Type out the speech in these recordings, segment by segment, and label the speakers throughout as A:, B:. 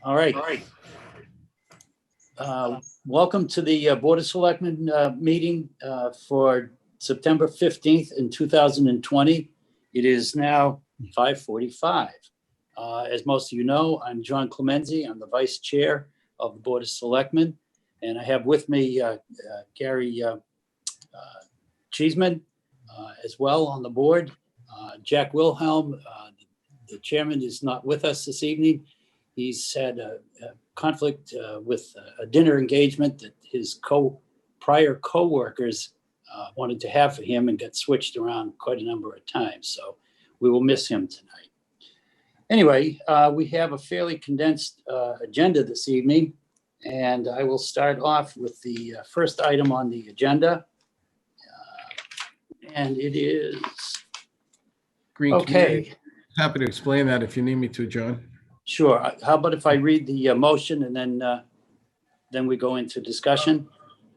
A: All right. Welcome to the Board of Selectmen meeting for September 15th in 2020. It is now 5:45. As most of you know, I'm John Clemenzi. I'm the Vice Chair of the Board of Selectmen, and I have with me Gary Cheeseman as well on the board. Jack Wilhelm, the chairman, is not with us this evening. He's had a conflict with a dinner engagement that his prior co-workers wanted to have for him and got switched around quite a number of times. So we will miss him tonight. Anyway, we have a fairly condensed agenda this evening, and I will start off with the first item on the agenda. And it is,
B: Green
A: okay.
B: Community. Happy to explain that if you need me to, John.
A: Sure. How about if I read the motion and then we go into discussion?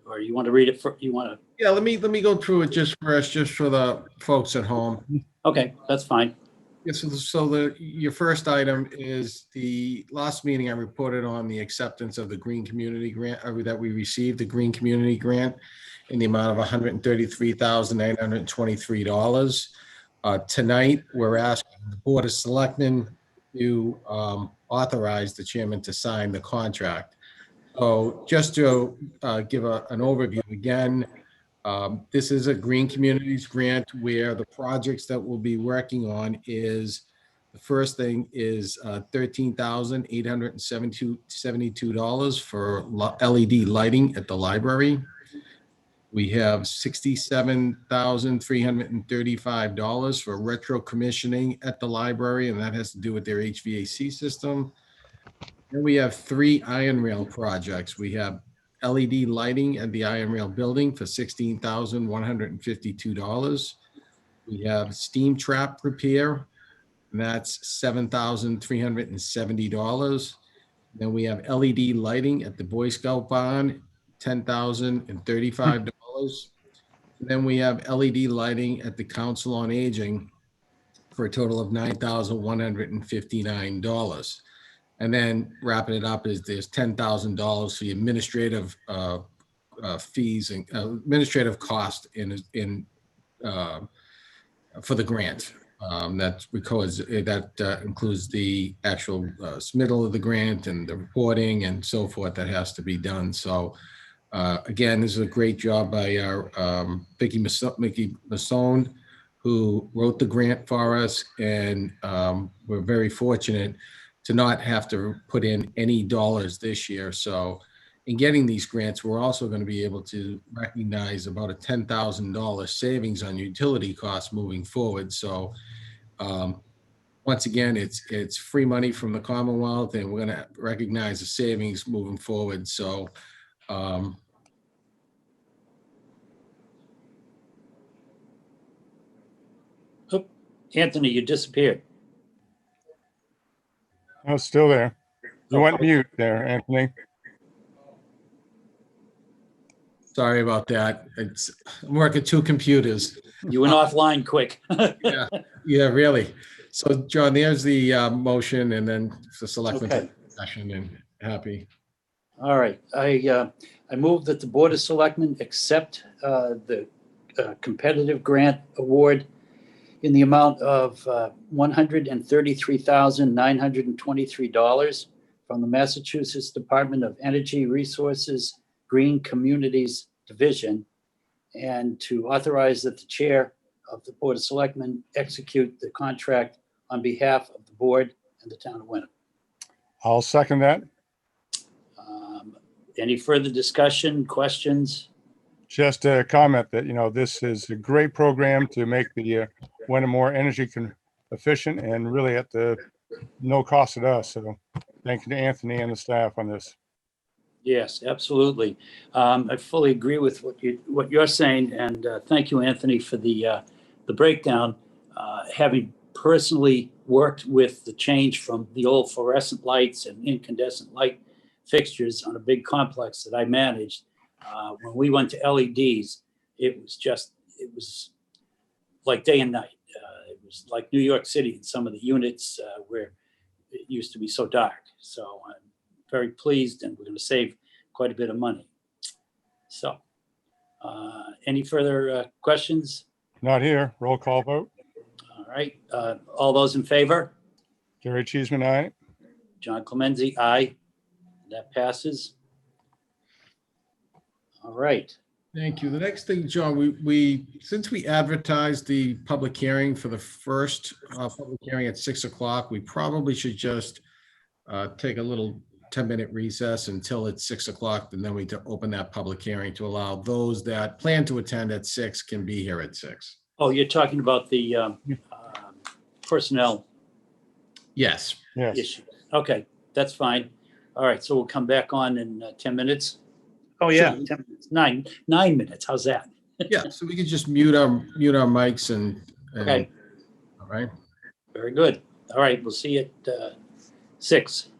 A: Or you want to read it for, you want to?
B: Yeah, let me go through it just first, just for the folks at home.
A: Okay, that's fine.
B: Yeah, so your first item is the last meeting I reported on the acceptance of the Green Community Grant, that we received the Green Community Grant in the amount of $133,923. Tonight, we're asking the Board of Selectmen to authorize the chairman to sign the contract. So just to give an overview again, this is a Green Communities Grant where the projects that we'll be working on is, the first thing is $13,872 for LED lighting at the library. We have $67,335 for retro commissioning at the library, and that has to do with their HVAC system. Then we have 3 iron rail projects. We have LED lighting at the iron rail building for $16,152. We have steam trap repair, and that's $7,370. Then we have LED lighting at the Boy Scout barn, $10,035. And then we have LED lighting at the Council on Aging for a total of $9,159. And then wrapping it up is there's $10,000 for the administrative fees and administrative cost for the grant. That includes the actual submittal of the grant and the reporting and so forth that has to be done. So again, this is a great job by our Mickey Masson, who wrote the grant for us, and we're very fortunate to not have to put in any dollars this year. So in getting these grants, we're also going to be able to recognize about a $10,000 savings on utility costs moving forward. So once again, it's free money from the Commonwealth, and we're going to recognize the savings moving forward. So
A: Anthony, you disappeared.
C: Oh, still there. You went mute there, Anthony.
B: Sorry about that. I'm working 2 computers.
A: You went offline quick.
B: Yeah, really. So John, there's the motion, and then the selectmen discussion, and happy.
A: All right. I move that the Board of Selectmen accept the competitive grant award in the amount of $133,923 from the Massachusetts Department of Energy Resources Green Communities Division, and to authorize that the chair of the Board of Selectmen execute the contract on behalf of the board and the town of Wenham.
C: I'll second that.
A: Any further discussion, questions?
C: Just a comment that, this is a great program to make the Wenham more energy efficient and really at no cost to us. So thank you to Anthony and the staff on this.
A: Yes, absolutely. I fully agree with what you're saying, and thank you, Anthony, for the breakdown. Having personally worked with the change from the old fluorescent lights and incandescent light fixtures on a big complex that I managed, when we went to LEDs, it was like day and night. It was like New York City in some of the units where it used to be so dark. So very pleased, and we're going to save quite a bit of money. So, any further questions?
C: Not here. Roll call vote.
A: All right, all those in favor?
C: Jerry Cheeseman, aye.
A: John Clemenza, aye. That passes. All right.
B: Thank you. The next thing, John, since we advertised the public hearing for the first public hearing at 6 o'clock, we probably should just take a little 10-minute recess until it's 6 o'clock, and then we to open that public hearing to allow those that plan to attend at 6 can be here at 6.
A: Oh, you're talking about the personnel
C: Yes.
A: issue. Okay, that's fine. All right, so we'll come back on in 10 minutes. Oh, yeah, 10 minutes. Nine minutes. How's that?
B: Yeah, so we could just mute our mics and
A: Okay,
B: all right.
A: very good. All right, we'll see you at 6.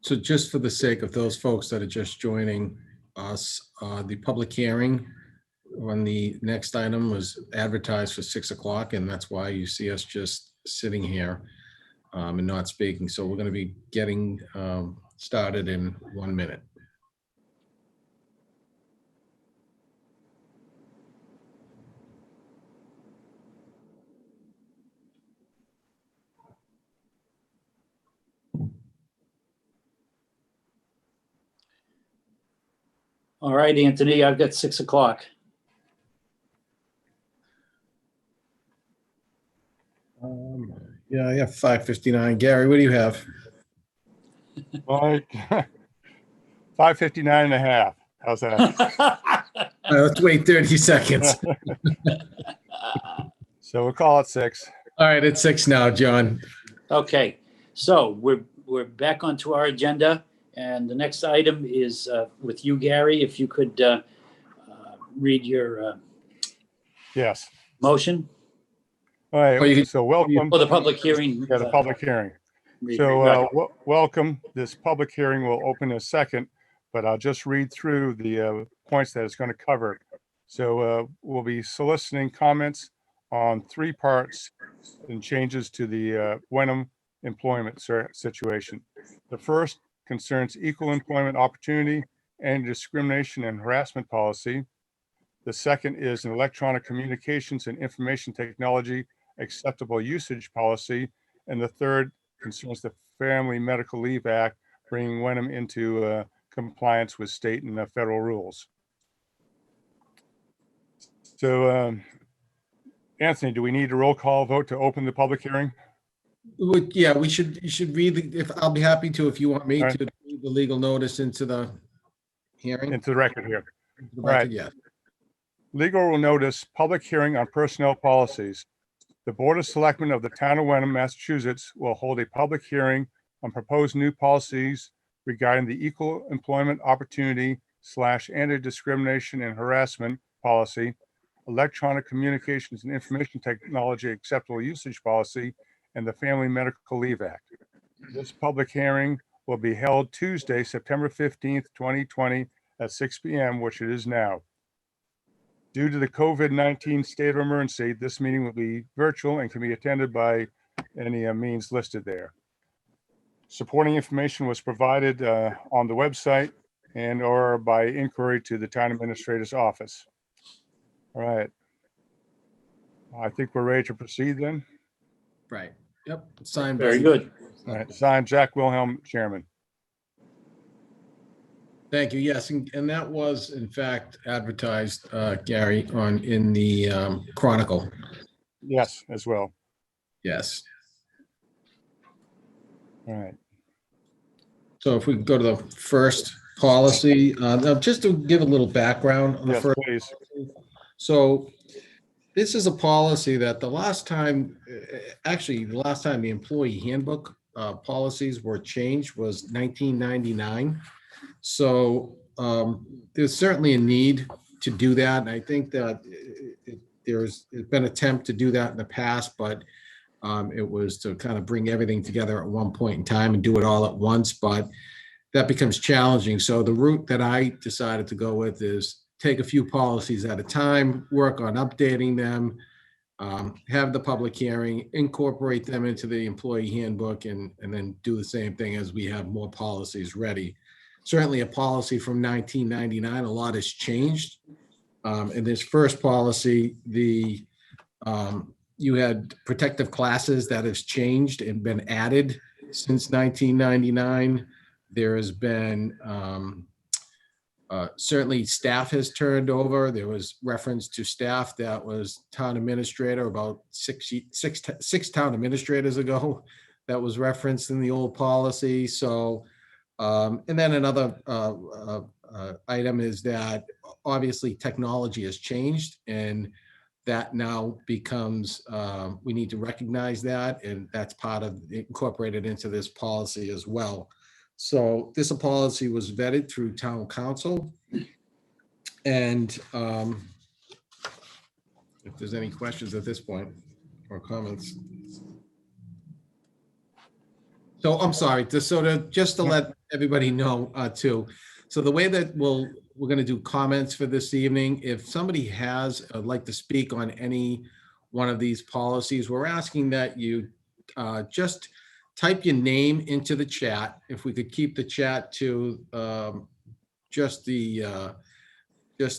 B: So just for the sake of those folks that are just joining us, the public hearing on the next item was advertised for 6 o'clock, and that's why you see us just sitting here and not speaking. So we're going to be getting started in 1 minute.
A: All right, Anthony, I've got 6 o'clock.
B: Yeah, I have 5:59. Gary, what do you have?
C: Like 5:59 and a half. How's that?
B: Let's wait 30 seconds.
C: So we'll call it 6.
B: All right, it's 6 now, John.
A: Okay, so we're back onto our agenda, and the next item is with you, Gary. If you could read your
C: Yes.
A: motion
C: All right.
B: Oh, you can-
C: So welcome.
A: for the public hearing.
C: Yeah, the public hearing.
A: read-
C: So
A: right.
C: welcome. This public hearing will open in a second, but I'll just read through the points that it's going to cover. So we'll be soliciting comments on 3 parts and changes to the Wenham employment situation. The first concerns equal employment opportunity and discrimination and harassment policy. The second is an electronic communications and information technology acceptable usage policy. And the third concerns the Family Medical Leave Act, bringing Wenham into compliance with state and federal rules. So, Anthony, do we need a roll call vote to open the public hearing?
B: Yeah, you should read if I'll be happy to, if you want me
C: All right.
B: to read the legal notice into the hearing.
C: Into the record here.
B: Into the
C: all right.
B: record, yeah.
C: Legal notice, public hearing on personnel policies. The Board of Selectmen of the Town of Wenham, Massachusetts will hold a public hearing on proposed new policies regarding the equal employment opportunity / anti-discrimination and harassment policy, electronic communications and information technology acceptable usage policy, and the Family Medical Leave Act. This public hearing will be held Tuesday, September 15th, 2020 at 6 p.m., which it is now. Due to the COVID-19 state of emergency, this meeting will be virtual and can be attended by any means listed there. Supporting information was provided on the website and or by inquiry to the town administrator's office. All right. I think we're ready to proceed then.
B: Right. Yep. Signed.
A: Very
B: by-
A: good.
C: All right. Signed, Jack Wilhelm, Chairman.
B: Thank you. Yes, and that was in fact advertised, Gary, in the Chronicle.
C: Yes, as well.
B: Yes.
C: All right.
B: So if we go to the first policy, now just to give a little background on the
C: Yes,
B: first.
C: please.
B: So this is a policy that the last time the employee handbook policies were changed was 1999. So there's certainly a need to do that. And I think that there's been an attempt to do that in the past, but It was to kind of bring everything together at one point in time and do it all at once, but that becomes challenging. So the route that I decided to go with is take a few policies at a time, work on updating them, have the public hearing, incorporate them into the employee handbook, and then do the same thing as we have more policies ready. Certainly a policy from 1999, a lot has changed. In this first policy, you had protective classes that has changed and been added since 1999. There has been certainly staff has turned over. There was reference to staff that was town administrator about six town administrators ago that was referenced in the old policy. So, and then another item is that obviously technology has changed, and that now becomes, we need to recognize that, and that's part of incorporated into this policy as well. So this policy was vetted through town council. And if there's any questions at this point or comments. So I'm sorry, just to let everybody know too. So the way that we're going to do comments for this evening, if somebody has like to speak on any one of these policies, we're asking that you just type your name into the chat. If we could keep the chat to just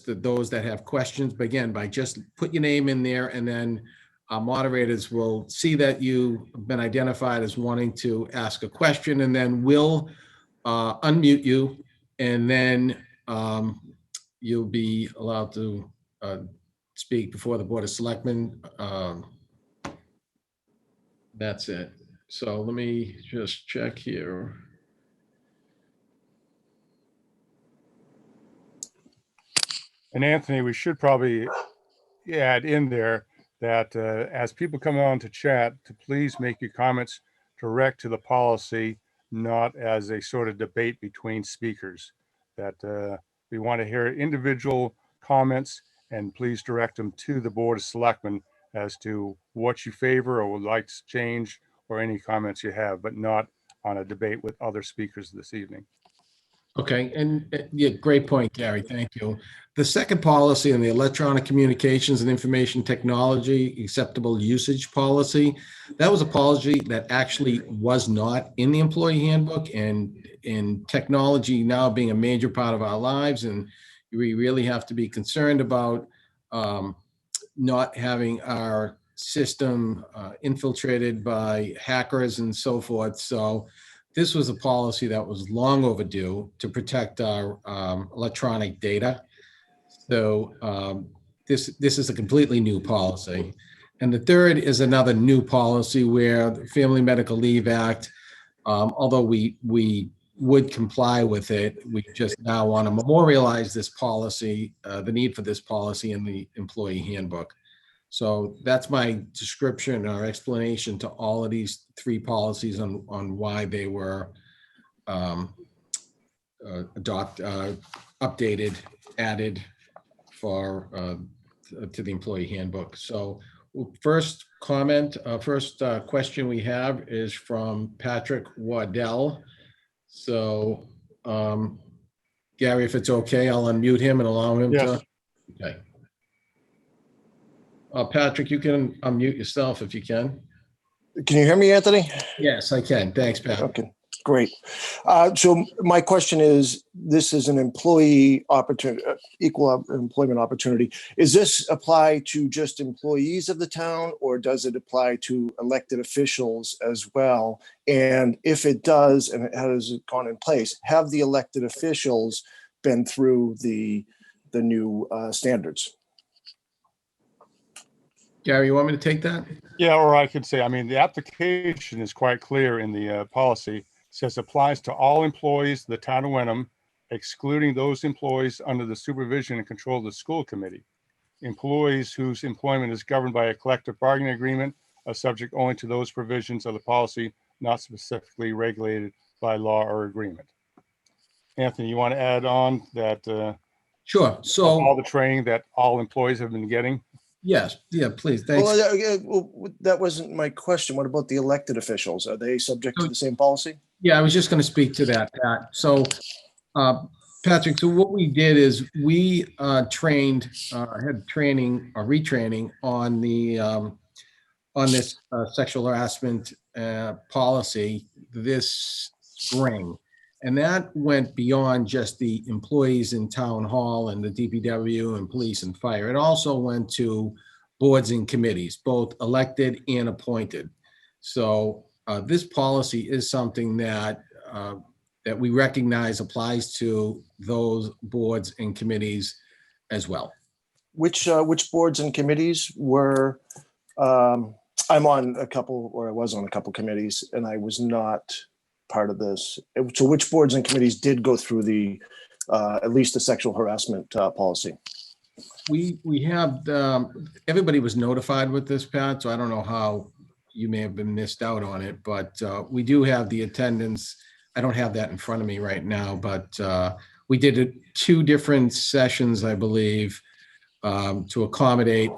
B: those that have questions, but again, by just put your name in there, and then our moderators will see that you've been identified as wanting to ask a question, and then we'll unmute you, and then you'll be allowed to speak before the Board of Selectmen. That's it. So let me just check here.
C: And Anthony, we should probably add in there that as people come on to chat, to please make your comments direct to the policy, not as a sort of debate between speakers. That we want to hear individual comments, and please direct them to the Board of Selectmen as to what you favor or would like to change, or any comments you have, but not on a debate with other speakers this evening.
B: Okay, and yeah, great point, Gary. Thank you. The second policy on the electronic communications and information technology acceptable usage policy, that was a policy that actually was not in the employee handbook, and in technology now being a major part of our lives, and we really have to be concerned about not having our system infiltrated by hackers and so forth. So this was a policy that was long overdue to protect our electronic data. So this is a completely new policy. And the third is another new policy where the Family Medical Leave Act, although we would comply with it, we just now want to memorialize this policy, the need for this policy in the employee handbook. So that's my description or explanation to all of these three policies on why they were updated, added for to the employee handbook. So first comment, first question we have is from Patrick Waddell. So Gary, if it's okay, I'll unmute him and allow him to. Okay. Patrick, you can unmute yourself if you can.
D: Can you hear me, Anthony?
B: Yes, I can. Thanks, Pat.
D: Okay, great. So my question is, this is an employee opportunity, equal employment opportunity. Is this apply to just employees of the town, or does it apply to elected officials as well? And if it does, and how has it gone in place, have the elected officials been through the new standards?
B: Gary, you want me to take that?
C: Yeah, or I could say, I mean, the application is quite clear in the policy. It says applies to all employees of the town of Wenham, excluding those employees under the supervision and control of the school committee. Employees whose employment is governed by a collective bargaining agreement are subject only to those provisions of the policy not specifically regulated by law or agreement. Anthony, you want to add on that?
B: Sure. So
C: all the training that all employees have been getting?
B: Yes, yeah, please, thanks.
D: Well, that wasn't my question. What about the elected officials? Are they subject to the same policy?
B: Yeah, I was just going to speak to that, Pat. So, Patrick, so what we did is we trained, had training or retraining on the on this sexual harassment policy this spring. And that went beyond just the employees in town hall and the DPW and police and fire. It also went to boards and committees, both elected and appointed. So this policy is something that that we recognize applies to those boards and committees as well.
D: Which boards and committees were, I'm on a couple, or I was on a couple committees, and I was not part of this. So which boards and committees did go through the, at least the sexual harassment policy?
B: We have, everybody was notified with this, Pat, so I don't know how you may have been missed out on it, but we do have the attendance. I don't have that in front of me right now, but we did 2 different sessions, I believe, to accommodate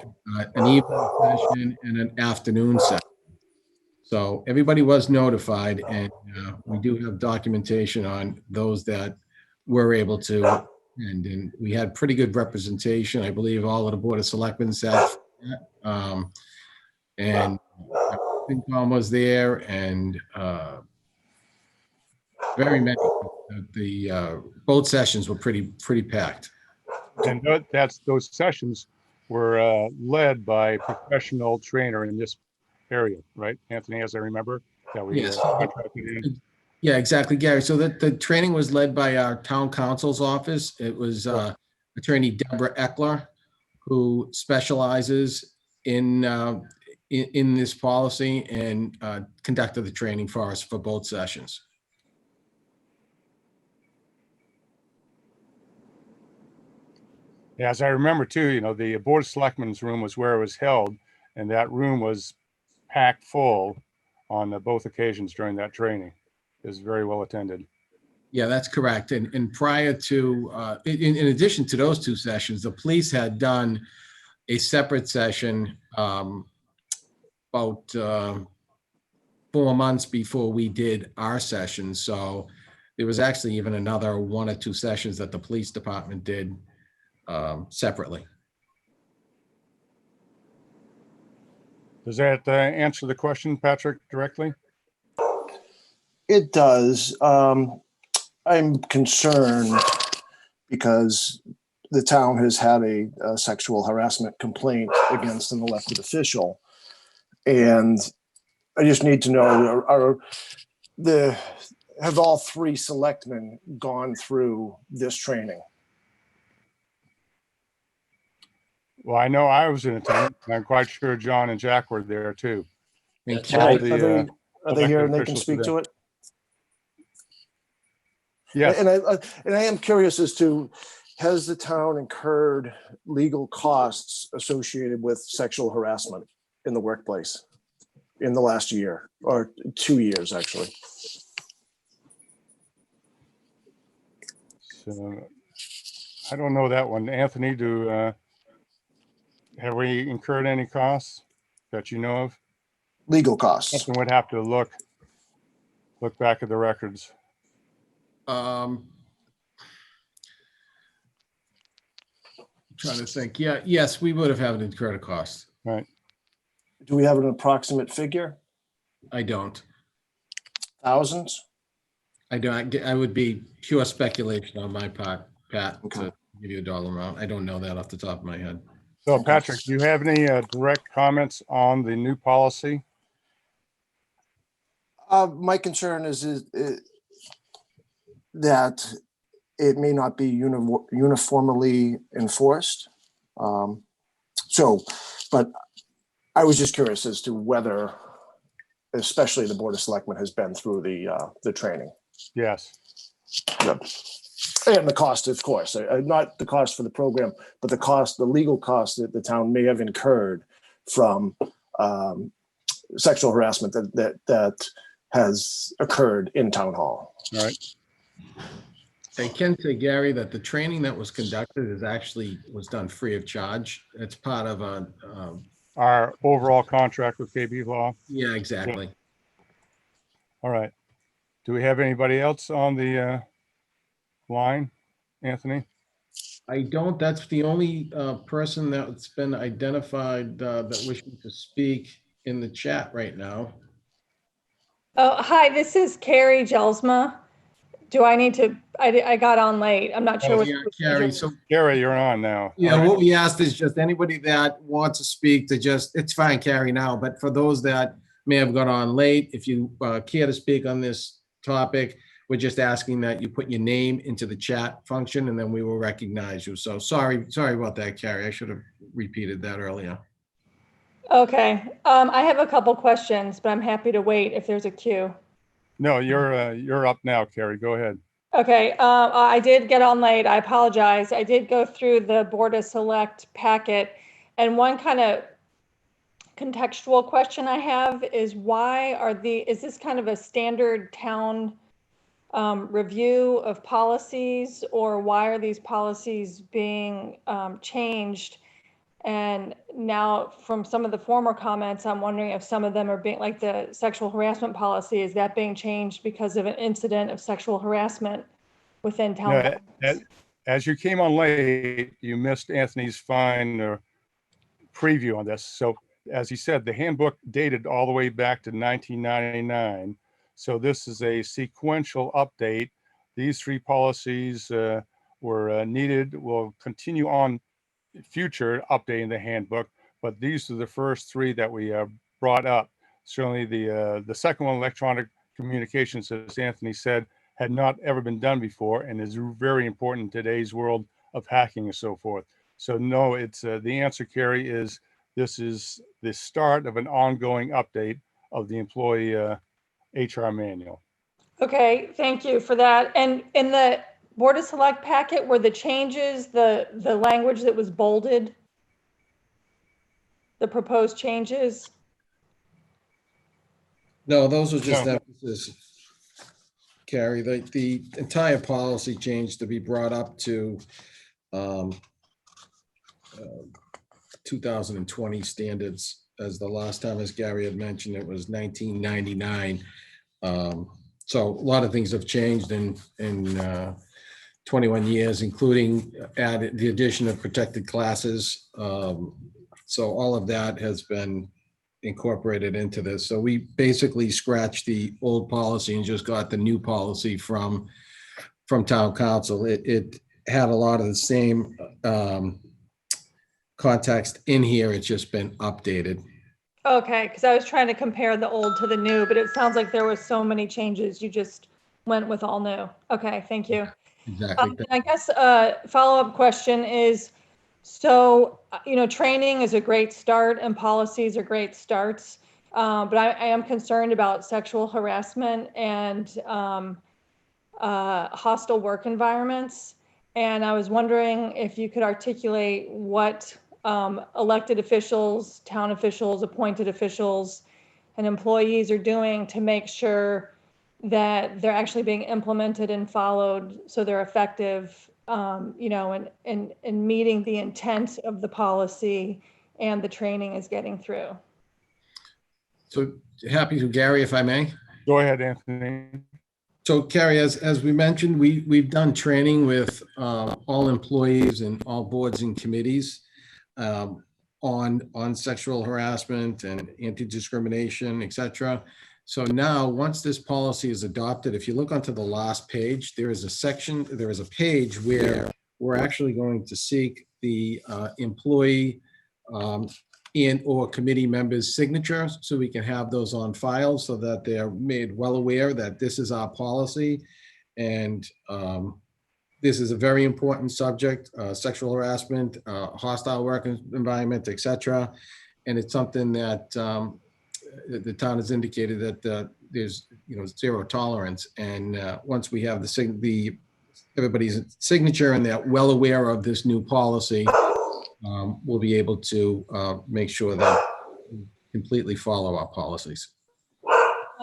B: an evening session and an afternoon session. So everybody was notified, and we do have documentation on those that were able to attend. And we had pretty good representation. I believe all of the Board of Selectmen sat, and FinCom was there, and very many. Both sessions were pretty packed.
C: And those sessions were led by a professional trainer in this area, right, Anthony, as I remember? That we
B: Yes.
C: contracted in.
B: Yeah, exactly, Gary. So the training was led by our town council's office. It was attorney Deborah Eckler, who specializes in this policy, and conducted the training for us for both sessions.
C: Yeah, as I remember too, the Board of Selectmen's room was where it was held, and that room was packed full on both occasions during that training. It was very well attended.
B: Yeah, that's correct. And prior to, in addition to those 2 sessions, the police had done a separate session about 4 months before we did our session. So there was actually even another 1 or 2 sessions that the police department did separately.
C: Does that answer the question, Patrick, directly?
D: It does. I'm concerned because the town has had a sexual harassment complaint against an elected official. And I just need to know, have all 3 selectmen gone through this training?
C: Well, I know I was in attendance, and I'm quite sure John and Jack were there too.
B: And
A: That's
B: Kathy-
A: right.
D: Are they here and they can
C: officials
D: speak
C: were
D: to it?
C: Yes,
D: And I am curious as to, has the town incurred legal costs associated with sexual harassment in the workplace in the last year, or 2 years, actually?
C: so I don't know that one. Anthony, have we incurred any costs that you know of?
D: Legal costs.
C: Something would have to look back at the records.
B: Trying to think. Yeah, yes, we would have had incurred a cost.
C: Right.
D: Do we have an approximate figure?
B: I don't.
D: Thousands?
B: I don't. I would be pure speculation on my part, Pat,
D: Okay.
B: to give you a dollar amount. I don't know that off the top of my head.
C: So Patrick, do you have any direct comments on the new policy?
D: My concern is that it may not be uniformly enforced. But I was just curious as to whether, especially the Board of Selectmen, has been through the training.
C: Yes.
D: And the cost, of course, not the cost for the program, but the legal cost that the town may have incurred from sexual harassment that has occurred in town hall.
C: All right.
B: I can say, Gary, that the training that was conducted was done free of charge. It's part of
C: Our overall contract with KB Law.
B: yeah, exactly.
C: All right. Do we have anybody else on the line, Anthony?
B: I don't, that's the only person that's been identified that wishing to speak in the chat right now.
E: Oh, hi, this is Carrie Gelsma. Do I need to, I got on late. I'm not sure what.
B: Yeah,
E: the
B: Carrie,
E: procedure
B: so
E: is.
C: Gary, you're on now.
B: yeah, what we asked is just anybody that wants to speak to just, it's fine, Carrie, now, but for those that may have got on late, if you care to speak on this topic, we're just asking that you put your name into the chat function and then we will recognize you. So sorry about that, Carrie. I should have repeated that earlier.
E: Okay, I have a couple questions, but I'm happy to wait if there's a queue.
C: No, you're up now, Carrie. Go ahead.
E: Okay, I did get on late. I apologize. I did go through the Board of Select packet, and one kind of contextual question I have is is this kind of a standard town review of policies, or why are these policies being changed? And now from some of the former comments, I'm wondering if some of them are being, like the sexual harassment policy, is that being changed because of an incident of sexual harassment within town?
C: No, as you came on late, you missed Anthony's fine preview on this. So as he said, the handbook dated all the way back to 1999. So this is a sequential update. These three policies were needed. We'll continue on future updating the handbook, but these are the first three that we brought up. Certainly the second one, electronic communications, as Anthony said, had not ever been done before and is very important in today's world of hacking and so forth. So no, it's the answer, Carrie, is this is the start of an ongoing update of the employee HR manual.
E: Okay, thank you for that. And in the Board of Select packet, were the changes, the language that was bolded, the proposed changes?
B: No, those are just
C: No.
B: emphasis, Carrie. The entire policy change to be brought up to 2020 standards, as the last time, as Gary had mentioned, it was 1999. So a lot of things have changed in 21 years, including the addition of protected classes. So all of that has been incorporated into this. So we basically scratched the old policy and just got the new policy from town council. It had a lot of the same context in here. It's just been updated.
E: Okay, because I was trying to compare the old to the new, but it sounds like there were so many changes. You just went with all new. Okay, thank you.
B: Exactly.
E: I guess a follow-up question is, so, training is a great start and policies are great starts, but I am concerned about sexual harassment and hostile work environments. And I was wondering if you could articulate what elected officials, town officials, appointed officials, and employees are doing to make sure that they're actually being implemented and followed so they're effective, and meeting the intent of the policy and the training is getting through.
B: So happy to, Gary, if I may.
C: Go ahead, Anthony.
B: So Carrie, as we mentioned, we've done training with all employees and all boards and committees on sexual harassment and anti-discrimination, et cetera. So now, once this policy is adopted, if you look onto the last page, there is a page where we're actually going to seek the employee and or committee members' signatures, so we can have those on file so that they're made well aware that this is our policy. And this is a very important subject, sexual harassment, hostile work environment, et cetera. And it's something that the town has indicated that there's zero tolerance. And once we have everybody's signature and they're well aware of this new policy, we'll be able to make sure that we completely follow our policies.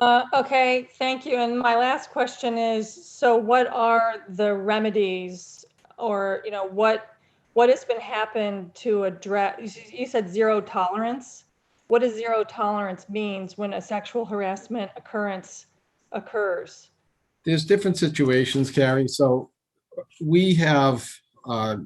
E: Okay, thank you. And my last question is, so what are the remedies or, what has been happened to address, you said zero tolerance? What does zero tolerance means when a sexual harassment occurrence occurs?
B: There's different situations, Carrie. So we have, uh,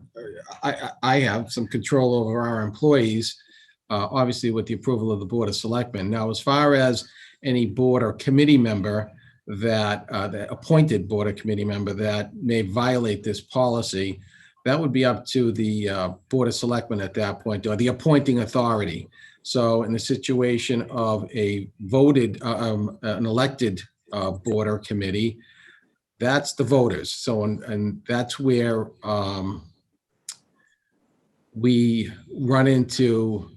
B: I have some control over our employees, obviously with the approval of the Board of Selectmen. Now, as far as any board or committee member the appointed board or committee member that may violate this policy, that would be up to the Board of Selectmen at that point, or the appointing authority. So in the situation of a voted, an elected board or committee, that's the voters. So, and that's where we run into,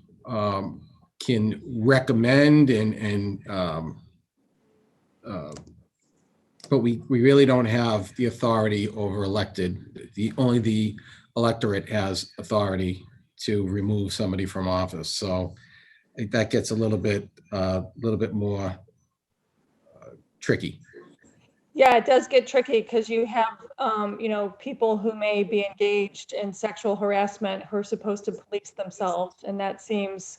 B: can recommend but we really don't have the authority over elected. Only the electorate has authority to remove somebody from office. So I think that gets a little bit more tricky.
E: Yeah, it does get tricky because you have, people who may be engaged in sexual harassment who are supposed to police themselves, and that seems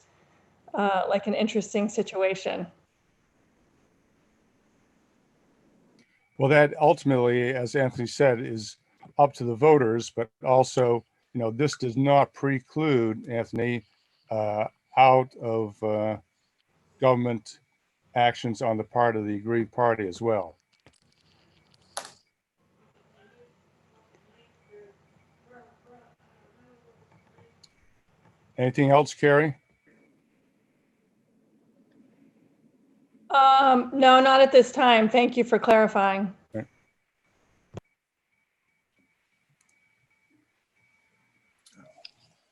E: like an interesting situation.
C: Well, that ultimately, as Anthony said, is up to the voters, but also, this does not preclude, Anthony, out of government actions on the part of the aggrieved party as well. Anything else, Carrie?
E: No, not at this time. Thank you for clarifying.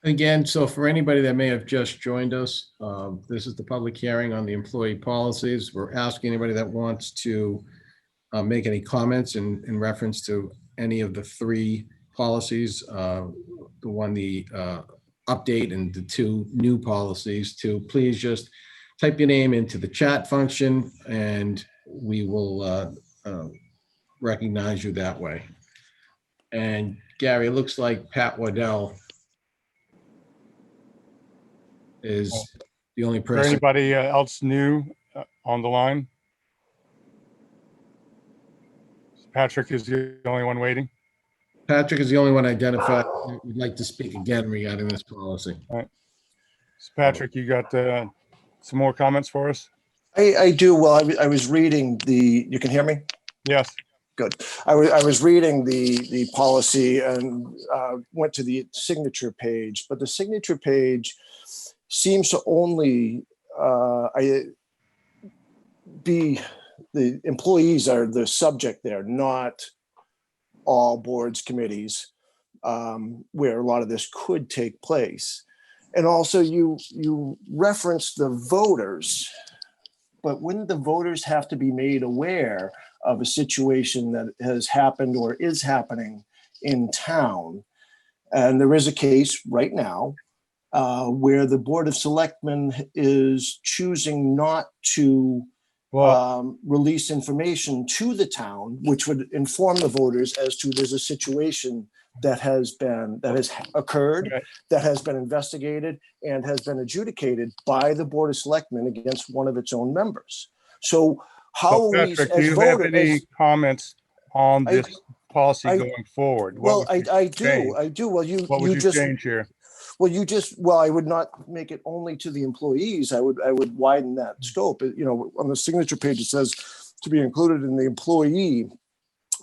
B: Again, so for anybody that may have just joined us, this is the public hearing on the employee policies. We're asking anybody that wants to make any comments in reference to any of the three policies, the update and the two new policies, to please just type your name into the chat function and we will recognize you that way. And Gary, it looks like Pat Waddell is the only
C: Is there
B: person.
C: anybody else new on the line? Patrick is the only one waiting.
B: Patrick is the only one identified who would like to speak again regarding this policy.
C: All right. So Patrick, you got some more comments for us?
D: I do. Well, I was reading you can hear me?
C: Yes.
D: Good. I was reading the policy and went to the signature page, but the signature page seems to only be the employees are the subject there, not all boards, committees, where a lot of this could take place. And also you referenced the voters, but wouldn't the voters have to be made aware of a situation that has happened or is happening in town? And there is a case right now where the Board of Selectmen is choosing not to release information to the town, which would inform the voters as to there's a situation that has occurred,
C: Okay.
D: that has been investigated and has been adjudicated by the Board of Selectmen against one of its own members. So how are we
C: Patrick, do
D: as
C: you have
D: voters?
C: any comments on
D: I-
C: this policy
D: I-
C: going forward?
D: Well,
C: What would you
D: I
C: change?
D: do. Well,
C: What would you
D: just
C: change here?
D: Well, I would not make it only to the employees. I would widen that scope. On the signature page, it says to be included in the employee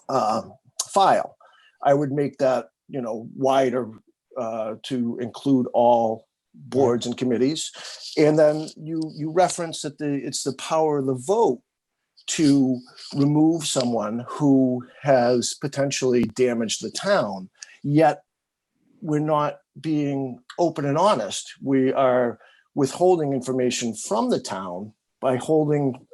D: file. I would make that, wider to include all boards and committees. And then you reference that it's the power of the vote to remove someone who has potentially damaged the town, yet we're not being open and honest. We are withholding information from the town by holding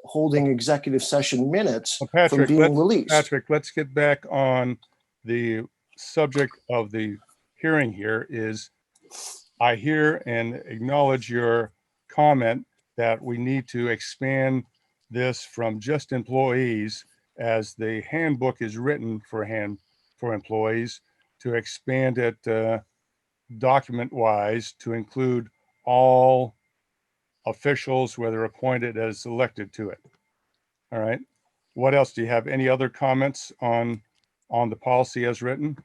D: executive session minutes
C: Well,
D: from being released.
C: Patrick, let's get back on the subject of the hearing here. I hear and acknowledge your comment that we need to expand this from just employees, as the handbook is written for employees, to expand it document wise to include all officials, whether appointed as elected to it. All right. What else? Do you have any other comments on the policy as written?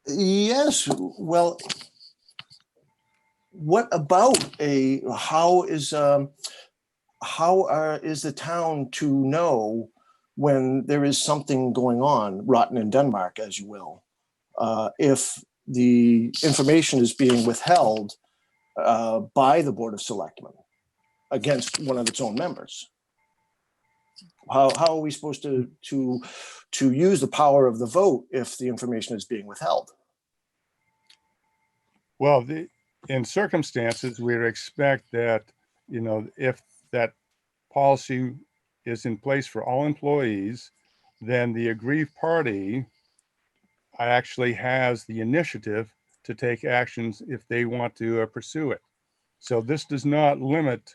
D: Yes, well, what about is the town to know when there is something going on, rotten in Denmark, as you will, if the information is being withheld by the Board of Selectmen against one of its own members? How are we supposed to use the power of the vote if the information is being withheld?
C: Well, in circumstances, we'd expect that, if that policy is in place for all employees, then the aggrieved party actually has the initiative to take actions if they want to pursue it. So this does not limit,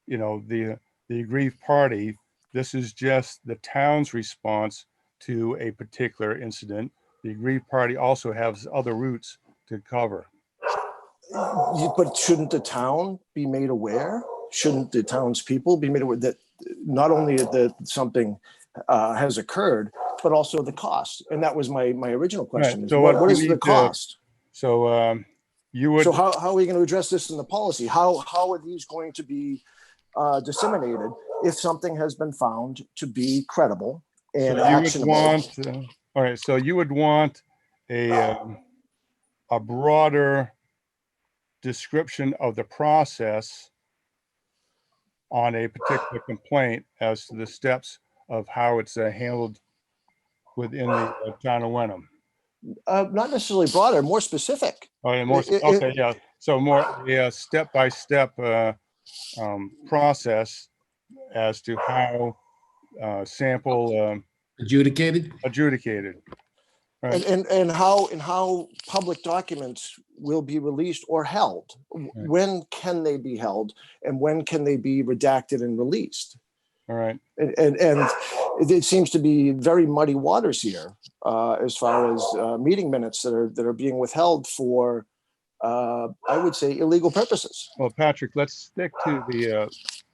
C: the aggrieved party. This is just the town's response to a particular incident. The aggrieved party also has other routes to cover.
D: But shouldn't the town be made aware? Shouldn't the townspeople be made aware that not only that something has occurred, but also the cost? And that was my original question.
C: Right.
D: Is
C: So
D: what is
C: we
D: the
C: need to-
D: cost?
C: So you would.
D: So how are we going to address this in the policy? How are these going to be disseminated if something has been found to be credible and
C: So you would
D: actionable?
C: want, all right, so you would want a broader description of the process on a particular complaint as to the steps of how it's handled within the town of Wenham.
D: Not necessarily broader, more specific.
C: Oh, yeah, more, okay, yeah. So more, step-by-step process as to how sample
B: Adjudicated?
C: adjudicated. Right.
D: And how public documents will be released or held. When can they be held, and when can they be redacted and released?
C: All right.
D: And it seems to be very muddy waters here as far as meeting minutes that are being withheld for I would say illegal purposes.
C: Well, Patrick, let's stick to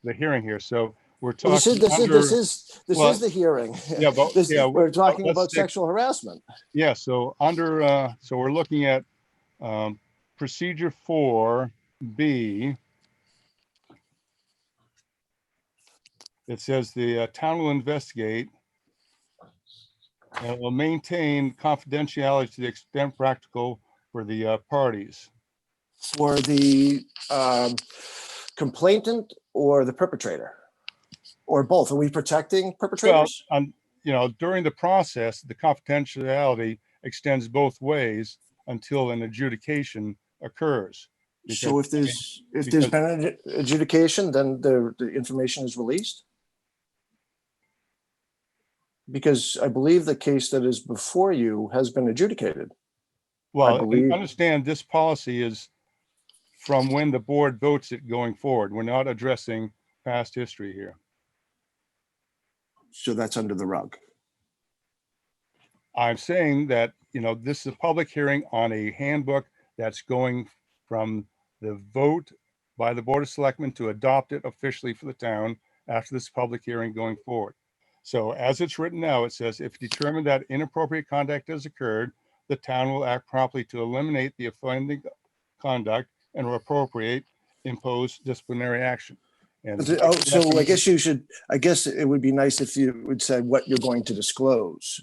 C: the hearing here. So we're talking
D: This is the hearing.
C: Yeah, but
D: We're talking
C: let's
D: about
C: stick-
D: sexual harassment.
C: Yeah, so so we're looking at procedure 4B. It says the town will investigate and will maintain confidentiality to the extent practical for the parties.
D: For the complainant or the perpetrator, or both? Are we protecting perpetrators?
C: Well, during the process, the confidentiality extends both ways until an adjudication occurs.
D: So if there's been an adjudication, then the information is released? Because I believe the case that is before you has been adjudicated.
C: Well,
D: believe-
C: understand this policy is from when the board votes it going forward. We're not addressing past history here.
D: So that's under the rug.
C: I'm saying that, this is a public hearing on a handbook that's going from the vote by the Board of Selectmen to adopt it officially for the town after this public hearing going forward. So as it's written now, it says, if determined that inappropriate conduct has occurred, the town will act promptly to eliminate the offending conduct and where appropriate, impose disciplinary action. And
D: So I guess it would be nice if you would say what you're going to disclose.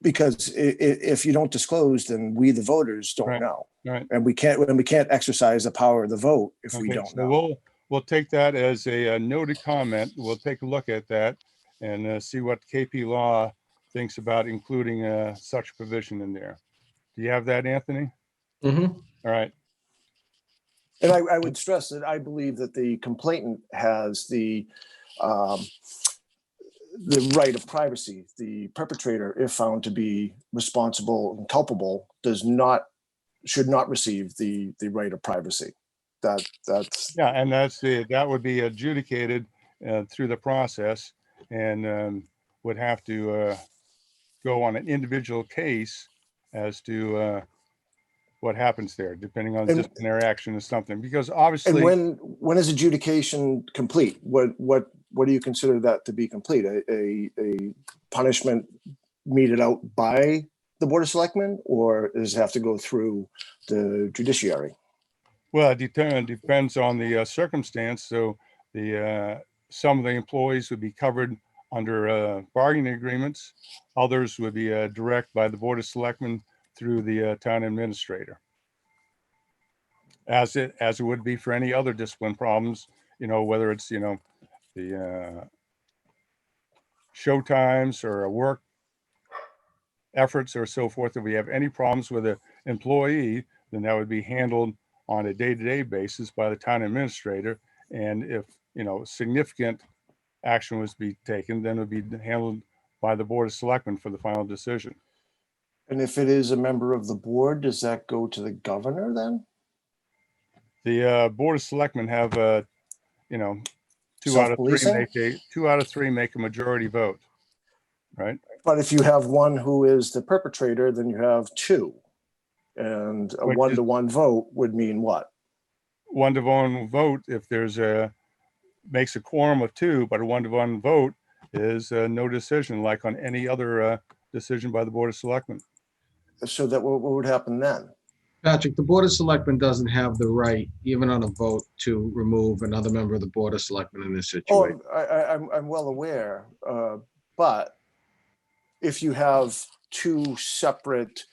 D: Because if you don't disclose, then we, the voters, don't
C: Right.
D: know.
C: Right.
D: And we can't exercise the power of the vote if we
C: Okay,
D: don't
C: so
D: know.
C: we'll take that as a noted comment. We'll take a look at that and see what KP Law thinks about including such provision in there. Do you have that, Anthony?
B: Mm-hmm.
C: All right.
D: And I would stress that I believe that the complainant has the right of privacy. The perpetrator, if found to be responsible and culpable, should not receive the right of privacy. That's
C: Yeah, and that would be adjudicated through the process and would have to go on an individual case as to what happens there, depending on
D: And-
C: disciplinary action or something, because
D: And
C: obviously.
D: when is adjudication complete? What do you consider that to be complete? A punishment meted out by the Board of Selectmen, or does it have to go through the judiciary?
C: Well, it depends on the circumstance. So the some of the employees would be covered under bargaining agreements. Others would be direct by the Board of Selectmen through the town administrator, as it would be for any other discipline problems. Whether it's the show times or work efforts or so forth. If we have any problems with an employee, then that would be handled on a day-to-day basis by the town administrator. And if, significant action was to be taken, then it would be handled by the Board of Selectmen for the final decision.
D: And if it is a member of the board, does that go to the governor then?
C: The Board of Selectmen have, 2 out of 3
D: Self-policing?
C: 2 out of 3 make a majority vote, right?
D: But if you have one who is the perpetrator, then you have 2. And a
C: Which is-
D: 1-to-1 vote would mean what?
C: 1-to-1 vote, if there's makes a quorum of 2, but a 1-to-1 vote is no decision, like on any other decision by the Board of Selectmen.
D: So that what would happen then?
B: Patrick, the Board of Selectmen doesn't have the right, even on a vote, to remove another member of the Board of Selectmen in this
D: Oh,
B: situation.
D: I'm well aware, but if you have 2 separate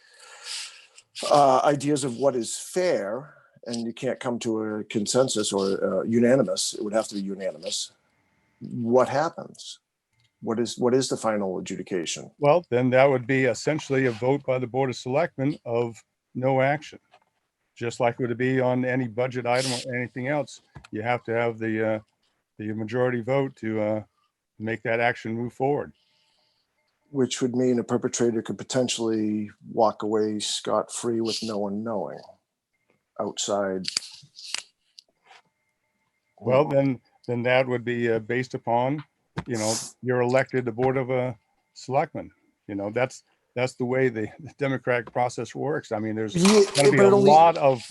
D: ideas of what is fair, and you can't come to a consensus or unanimous, it would have to be unanimous. What happens? What is the final adjudication?
C: Well, then that would be essentially a vote by the Board of Selectmen of no action. Just like it would be on any budget item or anything else, you have to have the majority vote to make that action move forward.
D: Which would mean a perpetrator could potentially walk away scot-free with no one knowing outside.
C: Well, then that would be based upon, you're elected the Board of Selectmen. That's the way the democratic process works. I mean, there's
D: Yeah,
C: going to be
D: but
C: a
D: it only-
C: lot of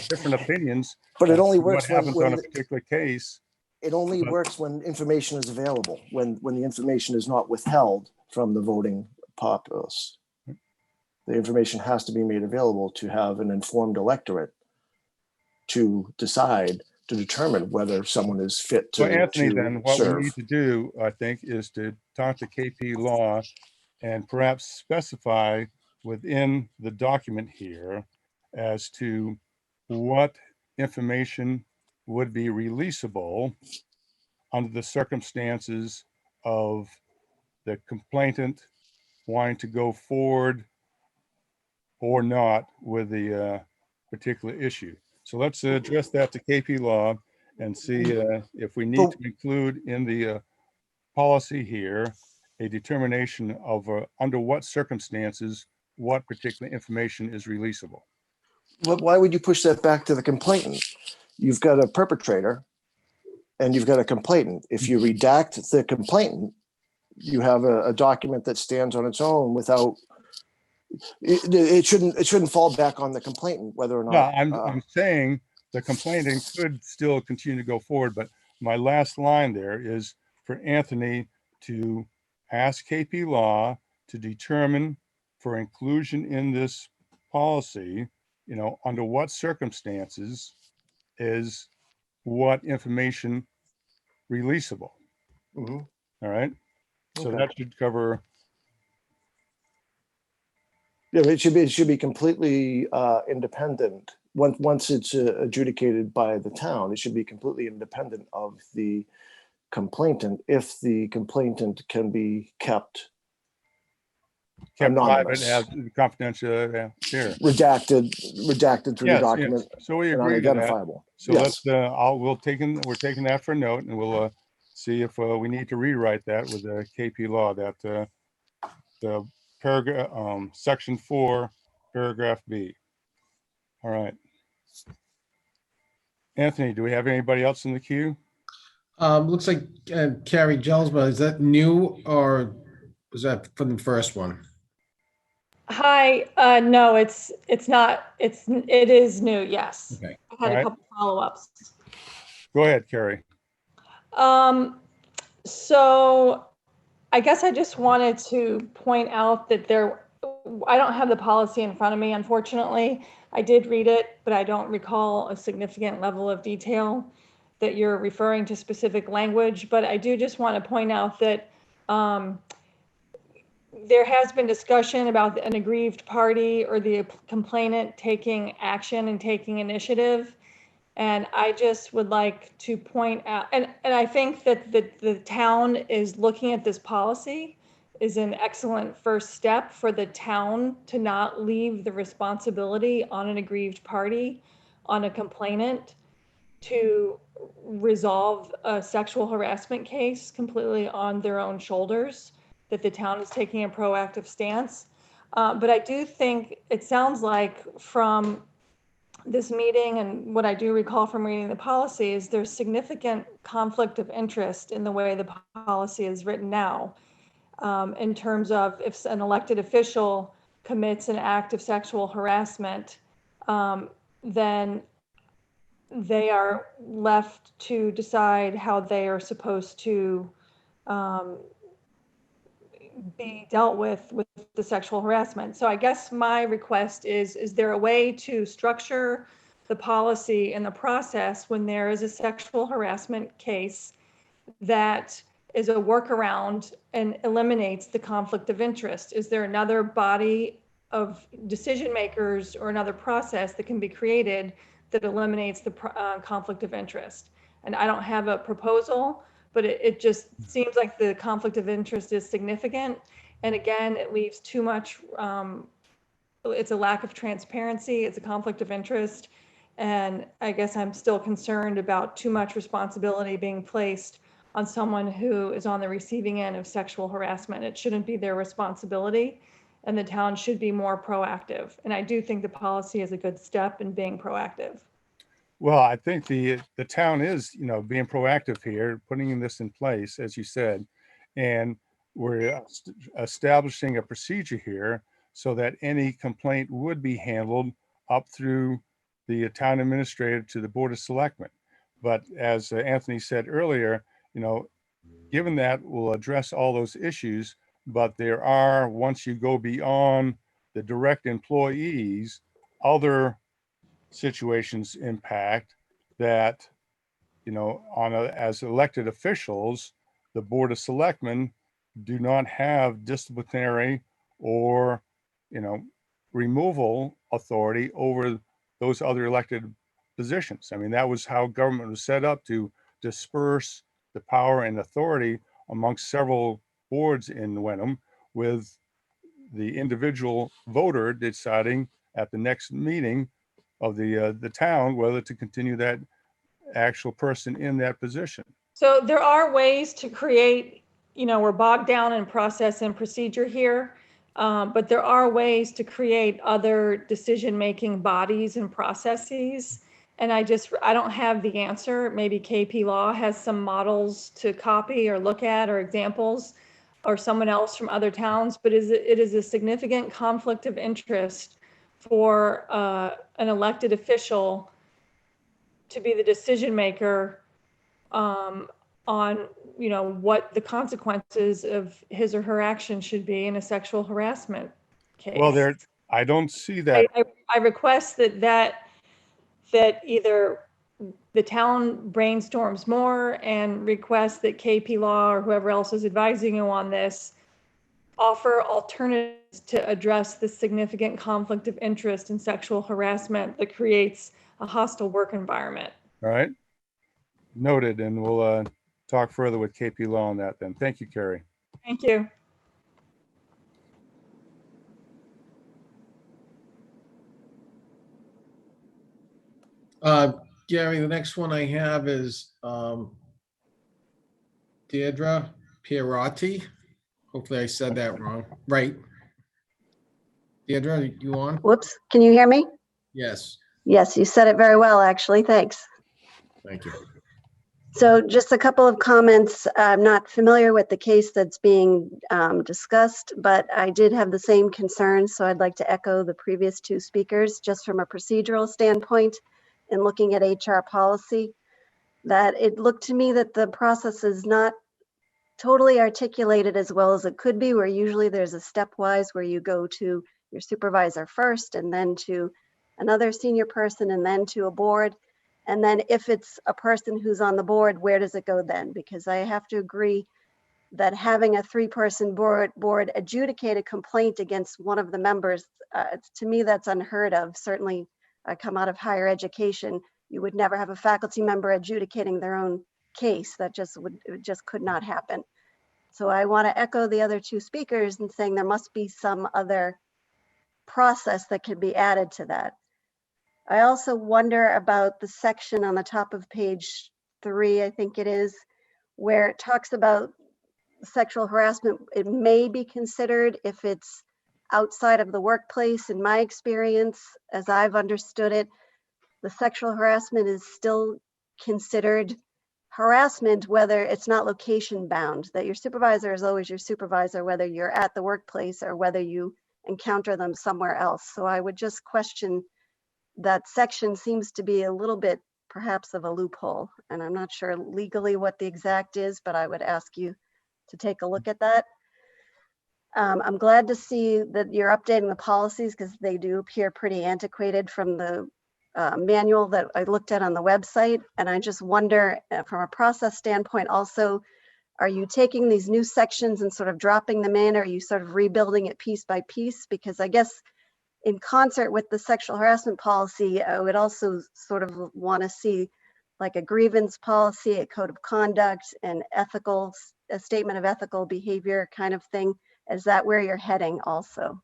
C: different opinions.
D: But it
C: as
D: only
C: to what
D: works
C: happens
D: when
C: on a particular case.
D: it only
C: But-
D: works when information is available, when the information is not withheld from the voting populace. The information has to be made available to have an informed electorate to decide, to determine whether someone is fit
C: So
D: to
C: Anthony, then what we
D: serve.
C: need to do, I think, is to talk to KP Law and perhaps specify within the document here as to what information would be releasable under the circumstances of the complainant wanting to go forward or not with the particular issue. So let's address that to KP Law and see if we need to include in the policy here a determination of under what circumstances what particular information is releasable.
D: But why would you push that back to the complainant? You've got a perpetrator and you've got a complainant. If you redact the complainant, you have a document that stands on its own without, it shouldn't fall back on the complainant whether or
C: No,
D: not.
C: I'm saying the complainant could still continue to go forward, but my last line there is for Anthony to ask KP Law to determine for inclusion in this policy, under what circumstances is what information releasable.
D: Mhm.
C: All right. So
D: Okay.
C: that should cover.
D: Yeah, but it should be completely independent. Once it's adjudicated by the town, it should be completely independent of the complainant if the complainant can be kept
C: Kept private,
D: anonymous,
C: as confidential, here.
D: redacted through the
C: Yes,
D: document
C: yes. So we
D: and
C: agree to that.
D: unidentifiable.
C: So
D: Yes.
C: we're taking that for note, and we'll see if we need to rewrite that with the KP Law, that the paragraph, section 4, paragraph B. All right. Anthony, do we have anybody else in the queue?
B: Looks like Carrie Jelsma, is that new or was that from the first one?
E: Hi, no, it's not, it is new, yes.
B: Okay.
E: I had
C: All
E: a
C: right.
E: couple follow-ups.
C: Go ahead, Carrie.
E: So I guess I just wanted to point out that I don't have the policy in front of me, unfortunately. I did read it, but I don't recall a significant level of detail that you're referring to specific language. But I do just want to point out that there has been discussion about an aggrieved party or the complainant taking action and taking initiative. And I just would like to point out, and I think that the town is looking at this policy is an excellent first step for the town to not leave the responsibility on an aggrieved party, on a complainant, to resolve a sexual harassment case completely on their own shoulders, that the town is taking a proactive stance. But I do think it sounds like from this meeting and what I do recall from reading the policy is there's significant conflict of interest in the way the policy is written now, in terms of if an elected official commits an act of sexual harassment, then they are left to decide how they are supposed to be dealt with the sexual harassment. So I guess my request is there a way to structure the policy and the process when there is a sexual harassment case that is a workaround and eliminates the conflict of interest? Is there another body of decision makers or another process that can be created that eliminates the conflict of interest? And I don't have a proposal, but it just seems like the conflict of interest is significant. And again, it leaves too much, it's a lack of transparency, it's a conflict of interest. And I guess I'm still concerned about too much responsibility being placed on someone who is on the receiving end of sexual harassment. It shouldn't be their responsibility, and the town should be more proactive. And I do think the policy is a good step in being proactive.
C: Well, I think the town is, being proactive here, putting this in place, as you said, and we're establishing a procedure here so that any complaint would be handled up through the town administrator to the Board of Selectmen. But as Anthony said earlier, given that we'll address all those issues, but there are, once you go beyond the direct employees, other situations impact that, as elected officials, the Board of Selectmen do not have disciplinary or, removal authority over those other elected positions. I mean, that was how government was set up, to disperse the power and authority amongst several boards in Wenham, with the individual voter deciding at the next meeting of the town whether to continue that actual person in that position.
E: So there are ways to create, we're bogged down in process and procedure here, but there are ways to create other decision-making bodies and processes. And I don't have the answer. Maybe KP Law has some models to copy or look at or examples, or someone else from other towns, but it is a significant conflict of interest for an elected official to be the decision maker on what the consequences of his or her action should be in a sexual harassment case.
C: Well, I don't see that.
E: I request that either the town brainstorms more and request that KP Law or whoever else is advising you on this offer alternatives to address the significant conflict of interest in sexual harassment that creates a hostile work environment.
C: All right. Noted. And we'll talk further with KP Law on that then. Thank you, Carrie.
E: Thank you.
B: Gary, the next one I have is Deirdre Pierotti. Hopefully I said that wrong. Right. Deirdre, you on?
F: Whoops, can you hear me?
B: Yes.
F: Yes, you said it very well, actually. Thanks.
B: Thank you.
F: So just a couple of comments. I'm not familiar with the case that's being discussed, but I did have the same concerns. So I'd like to echo the previous two speakers, just from a procedural standpoint in looking at HR policy, that it looked to me that the process is not totally articulated as well as it could be, where usually there's a stepwise where you go to your supervisor first and then to another senior person and then to a board. And then if it's a person who's on the board, where does it go then? Because I have to agree that having a 3-person board adjudicate a complaint against one of the members, to me, that's unheard of. Certainly, I come out of higher education. You would never have a faculty member adjudicating their own case. That it just could not happen. So I want to echo the other two speakers in saying there must be some other process that can be added to that. I also wonder about the section on the top of page 3, I think it is, where it talks about sexual harassment. It may be considered if it's outside of the workplace. In my experience, as I've understood it, the sexual harassment is still considered harassment, whether it's not location bound, that your supervisor is always your supervisor, whether you're at the workplace or whether you encounter them somewhere else. So I would just question that section. Seems to be a little bit perhaps of a loophole, and I'm not sure legally what the exact is, but I would ask you to take a look at that. I'm glad to see that you're updating the policies because they do appear pretty antiquated from the manual that I looked at on the website. And I just wonder from a process standpoint also, are you taking these new sections and sort of dropping them in? Or are you sort of rebuilding it piece by piece? Because I guess in concert with the sexual harassment policy, I would also sort of want to see like a grievance policy, a code of conduct, and a statement of ethical behavior kind of thing. Is that where you're heading also?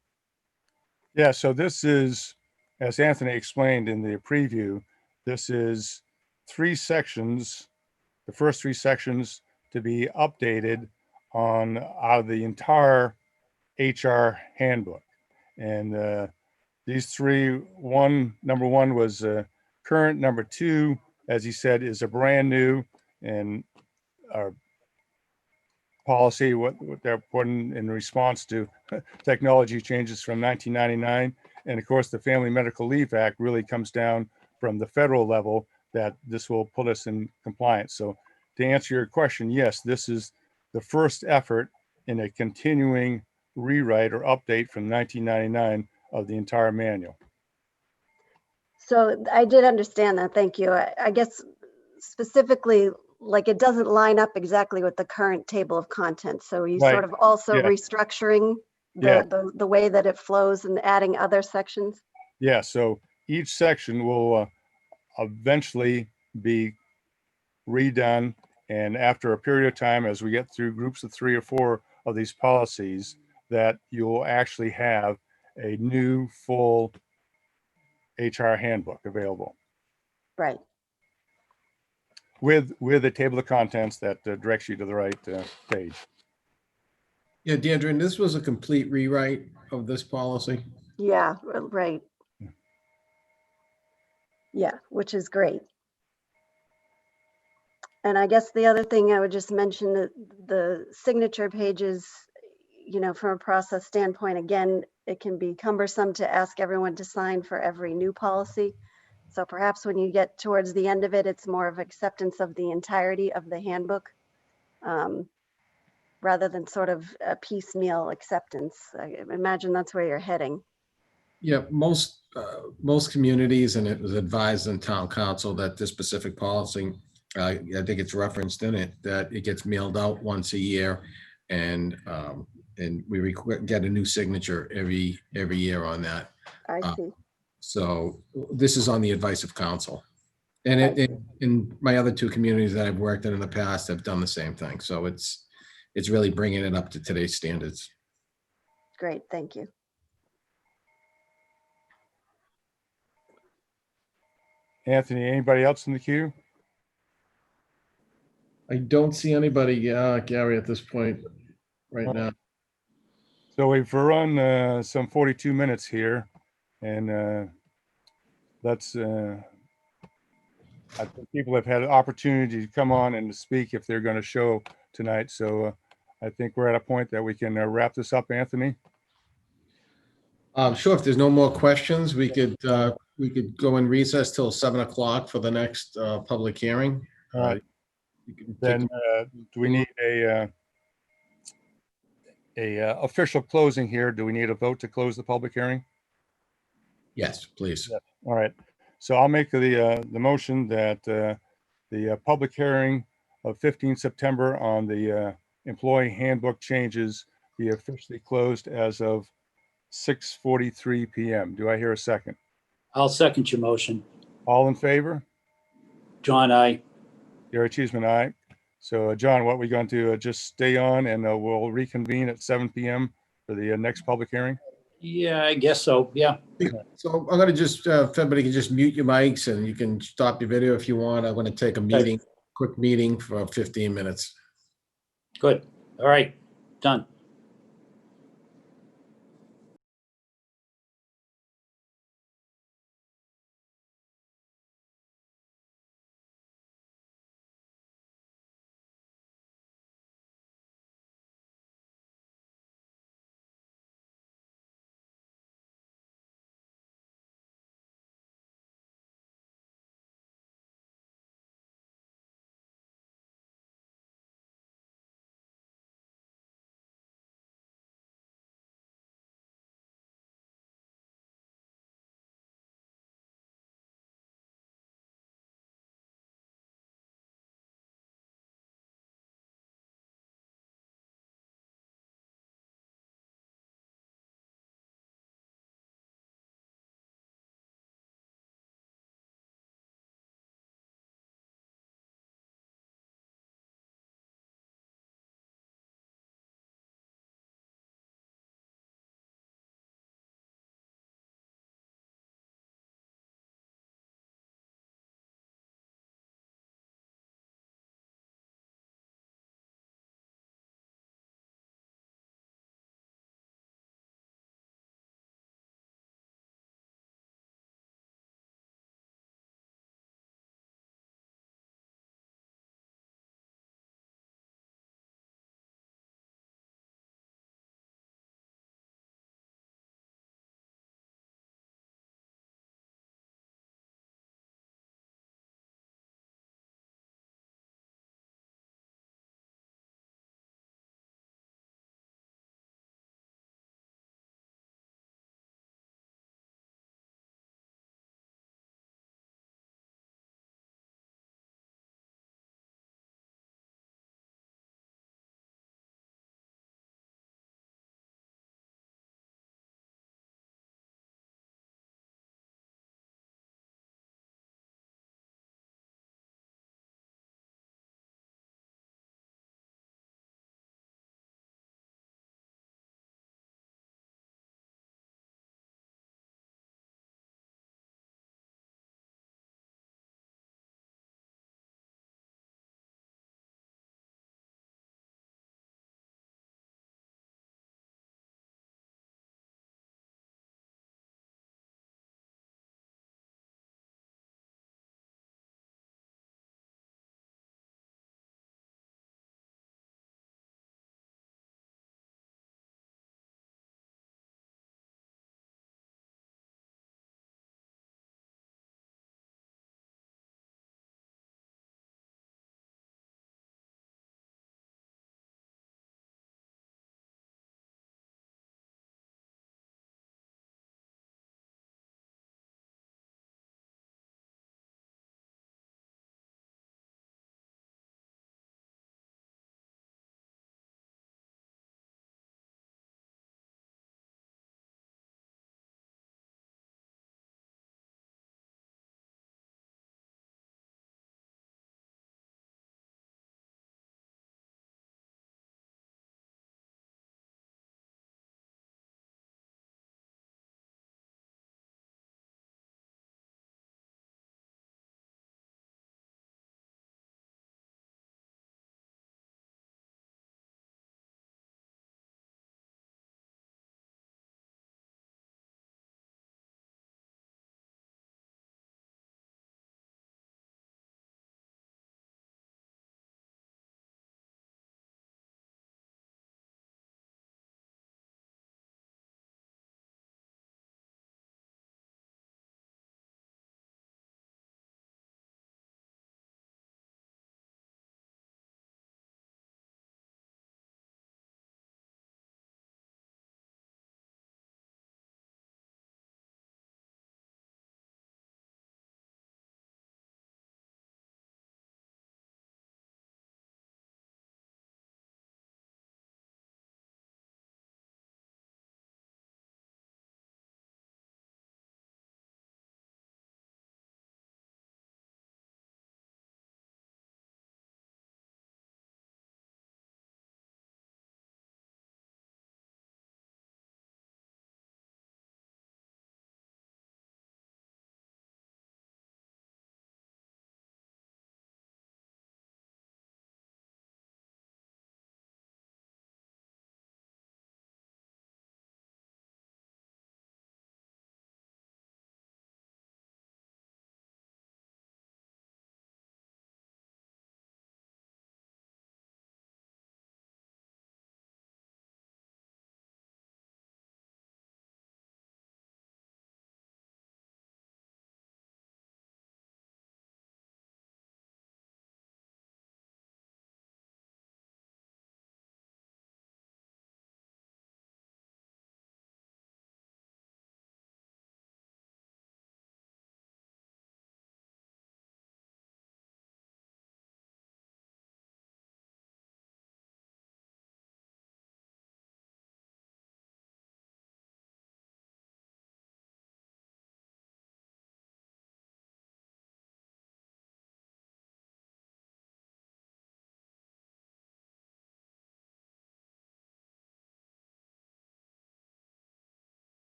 C: Yeah, so this is, as Anthony explained in the preview, this is 3 sections, the first 3 sections to be updated on out of the entire HR handbook. And these 3, number 1 was current, number 2, as he said, is a brand new, and our policy, what they're putting in response to technology changes from 1999. And of course, the Family Medical Leave Act really comes down from the federal level that this will put us in compliance. So to answer your question, yes, this is the first effort in a continuing rewrite or update from 1999 of the entire manual.
F: So I did understand that. Thank you. I guess specifically, like it doesn't line up exactly with the current table of contents. So are you
C: Right.
F: sort of also
C: Yeah.
F: restructuring
C: Yeah.
F: the way that it flows and adding other sections?
C: Yeah, so each section will eventually be redone. And after a period of time, as we get through groups of 3 or 4 of these policies, that you'll actually have a new full HR handbook available
F: Right.
C: with a table of contents that directs you to the right page.
B: Yeah, Deirdre, and this was a complete rewrite of this policy.
F: Yeah, right. Yeah, which is great. And I guess the other thing I would just mention that the signature pages, you know, from a process standpoint, again, it can be cumbersome to ask everyone to sign for every new policy. So perhaps when you get towards the end of it, it's more of acceptance of the entirety of the handbook rather than sort of a piecemeal acceptance. I imagine that's where you're heading.
B: Yeah, most communities, and it was advised in town council that this specific policy, I think it's referenced in it, that it gets mailed out once a year, and we get a new signature every year on that.
F: I see.
B: So this is on the advice of council, and in my other 2 communities that I've worked in the past have done the same thing. So it's really bringing it up to today's standards.
F: Great, thank you.
C: Anthony, anybody else in the queue?
B: I don't see anybody, Gary, at this point right now.
C: So we've run some 42 minutes here, and let's I think people have had an opportunity to come on and to speak if they're going to show tonight. So I think we're at a point that we can wrap this up, Anthony.
B: Sure, if there's no more questions, we could go in recess till 7 o'clock for the next public hearing.
C: All right.
B: You can take-
C: Then do we need a official closing here? Do we need a vote to close the public hearing?
B: Yes, please.
C: Yeah. All right. So I'll make the motion that the public hearing of 15 September on the employee handbook changes be officially closed as of 6:43 PM. Do I hear a second?
A: I'll second your motion.
C: All in favor?
A: John, I.
C: Gary Cheeseman, aye. So John, what we going to just stay on and we'll reconvene at 7 PM for the next public hearing?
A: Yeah, I guess so. Yeah.
B: So I'm gonna just, if everybody can just mute your mics and you can stop your video if you want. I'm gonna take a meeting, quick meeting for 15 minutes.
A: Good. All right. Done.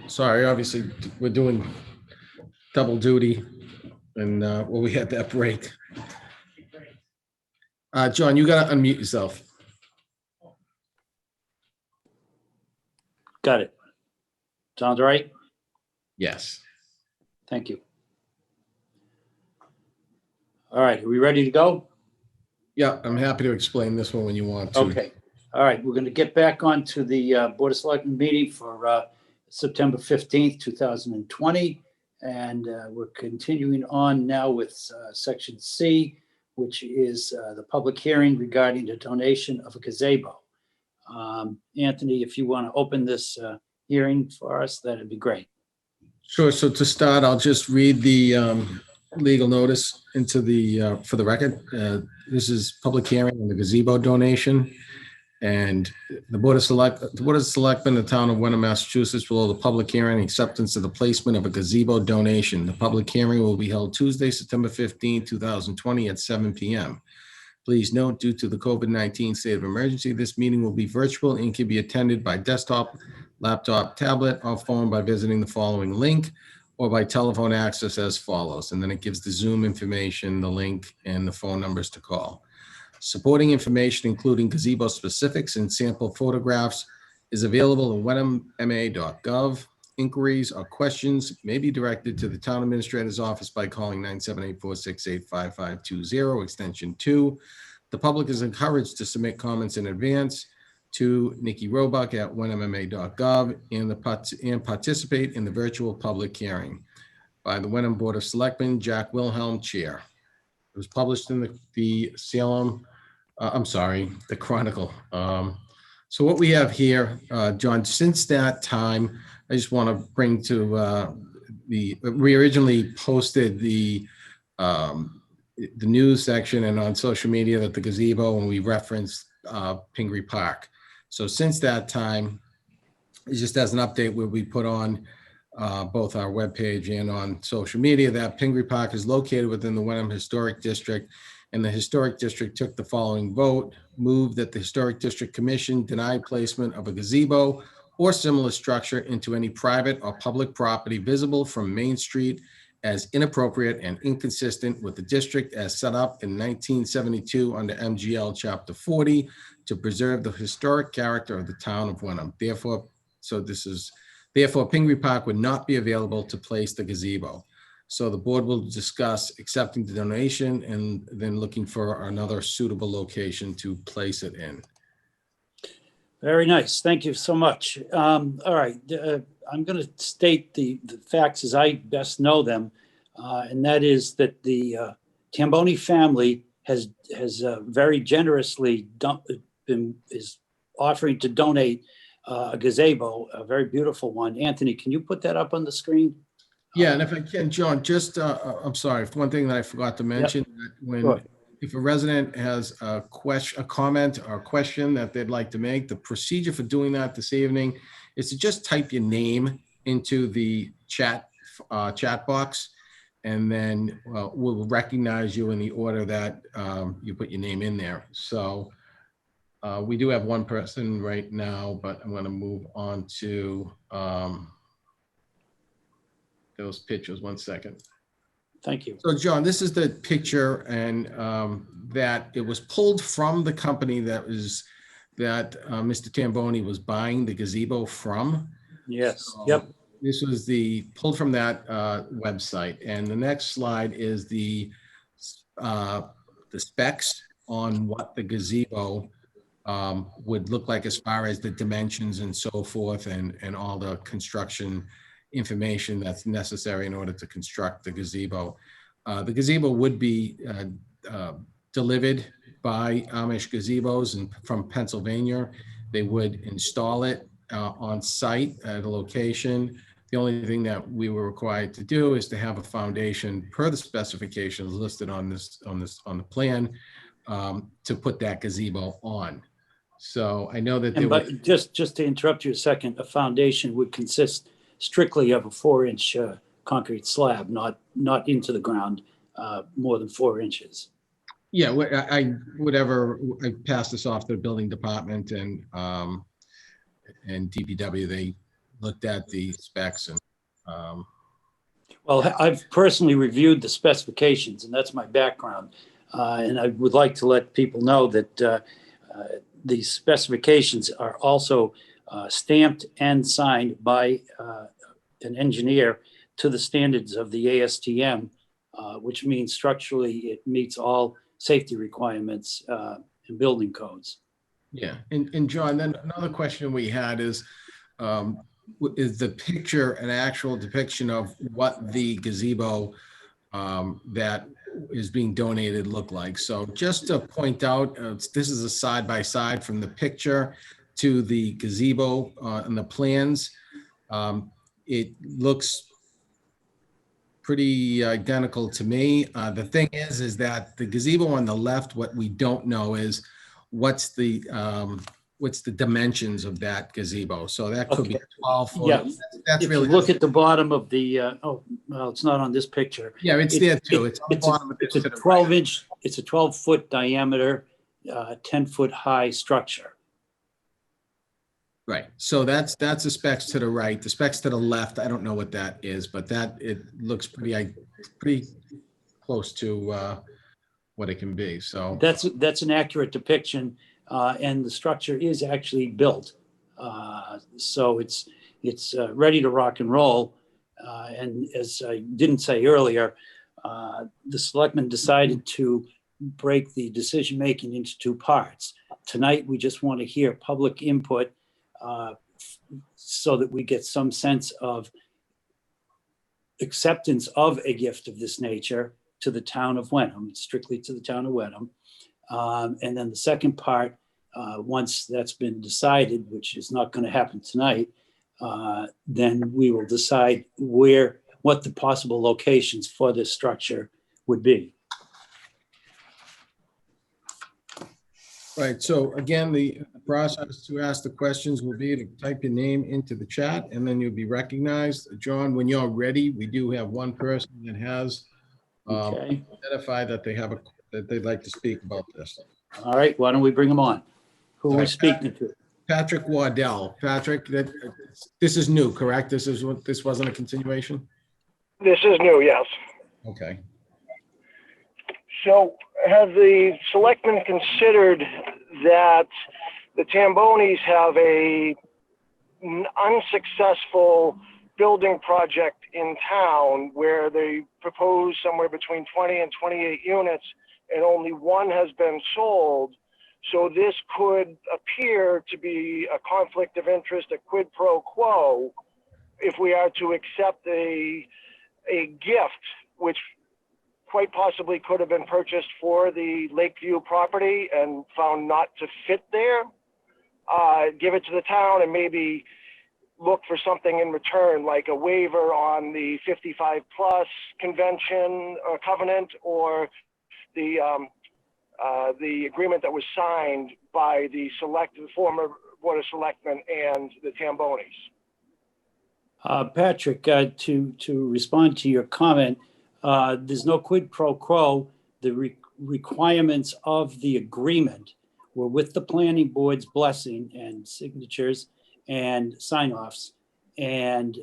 B: sorry, obviously, we're doing double duty, and well, we had that break. John, you gotta unmute yourself.
A: Got it. Sounds right?
B: Yes.
A: Thank you. All right, are we ready to go?
B: Yeah, I'm happy to explain this one when you want to.
A: Okay. All right, we're going to get back onto the Board of Selectmen meeting for September 15th, 2020. And we're continuing on now with section C, which is the public hearing regarding the donation of a gazebo. Anthony, if you want to open this hearing for us, that'd be great.
B: Sure. So to start, I'll just read the legal notice into the for the record. This is public hearing on the gazebo donation, and the Board of Selectmen, the town of Wenham, Massachusetts, will hold a public hearing acceptance of the placement of a gazebo donation. The public hearing will be held Tuesday, September 15, 2020 at 7 p.m. Please note, due to the COVID-19 state of emergency, this meeting will be virtual and can be attended by desktop, laptop, tablet, or phone by visiting the following link, or by telephone access as follows. And then it gives the Zoom information, the link, and the phone numbers to call. Supporting information, including gazebo specifics and sample photographs, is available at wenhamma.gov. Inquiries or questions may be directed to the town administrator's office by calling 978-468-5520, extension 2. The public is encouraged to submit comments in advance to Nikki Roebuck at wenhamma.gov and participate in the virtual public hearing. By the Wenham Board of Selectmen, Jack Wilhelm, Chair. It was published in the Salem, the Chronicle. So what we have here, John, since that time, I just want to bring to we originally posted the news section and on social media that the gazebo, and we referenced Pingree Park. So since that time, just as an update, where we put on both our webpage and on social media that Pingree Park is located within the Wenham Historic District, and the Historic District took the following vote: move that the Historic District Commission deny placement of a gazebo or similar structure into any private or public property visible from Main Street as inappropriate and inconsistent with the district as set up in 1972 under MGL Chapter 40 to preserve the historic character of the town of Wenham. Therefore, Pingree Park would not be available to place the gazebo. So the board will discuss accepting the donation and then looking for another suitable location to place it in.
A: Very nice. Thank you so much. All right. I'm going to state the facts as I best know them. And that is that the Tamboni family has very generously is offering to donate a gazebo, a very beautiful one. Anthony, can you put that up on the screen?
B: Yeah, and if I can, John, just, I'm sorry, one thing that I forgot to mention, that when, if a resident has a comment or a question that they'd like to make, the procedure for doing that this evening is to just type your name into the chat box, and then we'll recognize you in the order that you put your name in there. So we do have one person right now, but I'm going to move on to those pictures. 1 second.
A: Thank you.
B: So John, this is the picture, and that it was pulled from the company that Mr. Tamboni was buying the gazebo from.
A: Yes.
B: So
A: yep.
B: This was pulled from that website. And the next slide is the specs on what the gazebo would look like as far as the dimensions and so forth, and all the construction information that's necessary in order to construct the gazebo. The gazebo would be delivered by Amish Gazebos from Pennsylvania. They would install it on site at a location. The only thing that we were required to do is to have a foundation per the specifications listed on the plan to put that gazebo on. So I know that
A: But just to interrupt you a second, a foundation would consist strictly of a 4-inch concrete slab, not into the ground, more than 4 inches.
B: Yeah, I pass this off to the building department and DPW. looked at the specs and,
A: Well, I've personally reviewed the specifications, and that's my background. And I would like to let people know that the specifications are also stamped and signed by an engineer to the standards of the ASTM, which means structurally it meets all safety requirements and building codes.
B: yeah. And John, then another question we had is the picture an actual depiction of what the gazebo that is being donated look like? So just to point out, this is a side by side from the picture to the gazebo and the plans. It looks pretty identical to me. The thing is that the gazebo on the left, what we don't know is what's the dimensions of that gazebo. So that could be
A: Okay.
B: 12 foot.
A: Yeah.
B: That's
A: If
B: really,
A: you look at the bottom of the, oh, well, it's not on this picture.
B: yeah, it's there too. It's on the bottom of
A: It's
B: this
A: a
B: to the
A: 12
B: right.
A: inch, it's a 12-foot diameter, 10-foot high structure.
B: Right. So that's the specs to the right. The specs to the left, I don't know what that is, but that it looks pretty close to what it can be. So
A: That's an accurate depiction, and the structure is actually built. So it's ready to rock and roll. And as I didn't say earlier, the selectmen decided to break the decision-making into two parts. Tonight, we just want to hear public input so that we get some sense of acceptance of a gift of this nature to the town of Wenham, strictly to the town of Wenham. And then the second part, once that's been decided, which is not going to happen tonight, then we will decide what the possible locations for this structure would be.
B: right. So again, the process to ask the questions will be to type your name into the chat and then you'll be recognized. John, when you're ready, we do have one person that has
A: Okay.
B: identified that that they'd like to speak about this.
A: All right. Why don't we bring them on? Who are we
B: Right.
A: speaking to?
B: Patrick Waddell. Patrick, this is new, correct? This wasn't a continuation?
G: This is new, yes.
B: Okay.
G: So have the selectmen considered that the Tambonis have a unsuccessful building project in town where they propose somewhere between 20 and 28 units and only one has been sold? So this could appear to be a conflict of interest, a quid pro quo, if we are to accept a gift, which quite possibly could have been purchased for the Lakeview property and found not to fit there. Give it to the town and maybe look for something in return, like a waiver on the 55 plus convention or covenant, or the agreement that was signed by the former Board of Selectmen and the Tambonis.
A: Patrick, to respond to your comment, there's no quid pro quo. The requirements of the agreement were with the planning board's blessing and signatures and sign-offs, and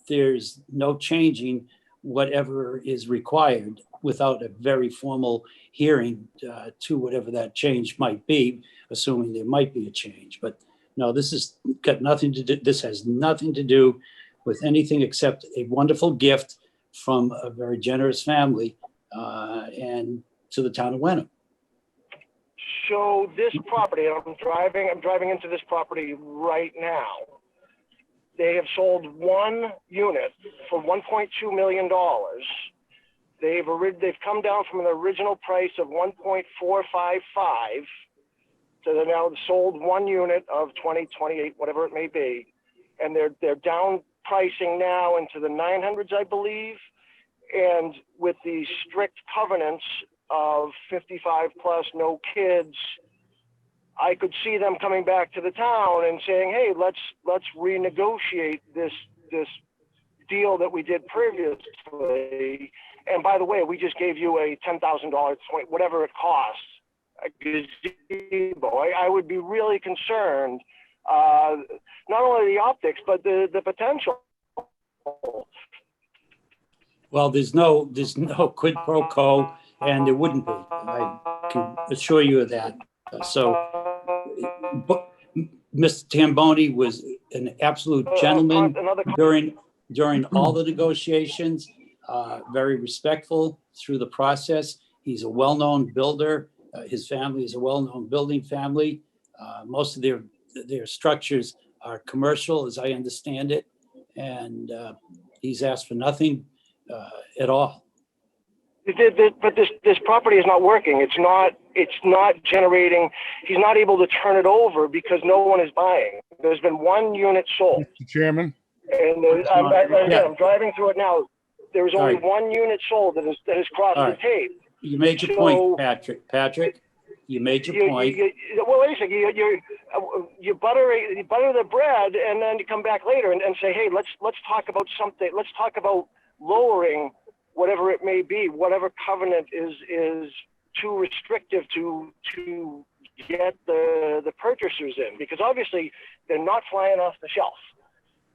A: there's no changing whatever is required without a very formal hearing to whatever that change might be, assuming there might be a change. But no, this has nothing to do with anything except a wonderful gift from a very generous family and to the town of Wenham.
G: So this property, I'm driving into this property right now. They have sold one unit for $1.2 million. They've come down from an original price of 1.455 to they're now sold one unit of 20, 28, whatever it may be, and they're down pricing now into the 900s, I believe, and with the strict covenants of 55 plus, no kids, I could see them coming back to the town and saying, hey, let's renegotiate this deal that we did previously. And by the way, we just gave you a $10,000, whatever it costs, a gazebo. I would be really concerned not only the optics, but the potential.
A: Well, there's no quid pro quo, and there wouldn't be. I can assure you of that. So, but Mr. Tamboni was an absolute gentleman during all the negotiations, very respectful through the process. He's a well-known builder. His family is a well-known building family. Most of their structures are commercial, as I understand it, and he's asked for nothing at all.
G: But this property is not working. It's not generating. He's not able to turn it over because no one is buying. There's been one unit sold.
C: Mr. Chairman,
G: And I'm driving through it now. There's only one unit sold that has crossed the tape.
A: You made your point, Patrick. Patrick, you made your point.
G: Well, wait a second. You butter the bread, and then you come back later and say, hey, let's talk about something. Let's talk about lowering whatever it may be, whatever covenant is too restrictive to get the purchasers in, because obviously they're not flying off the shelf.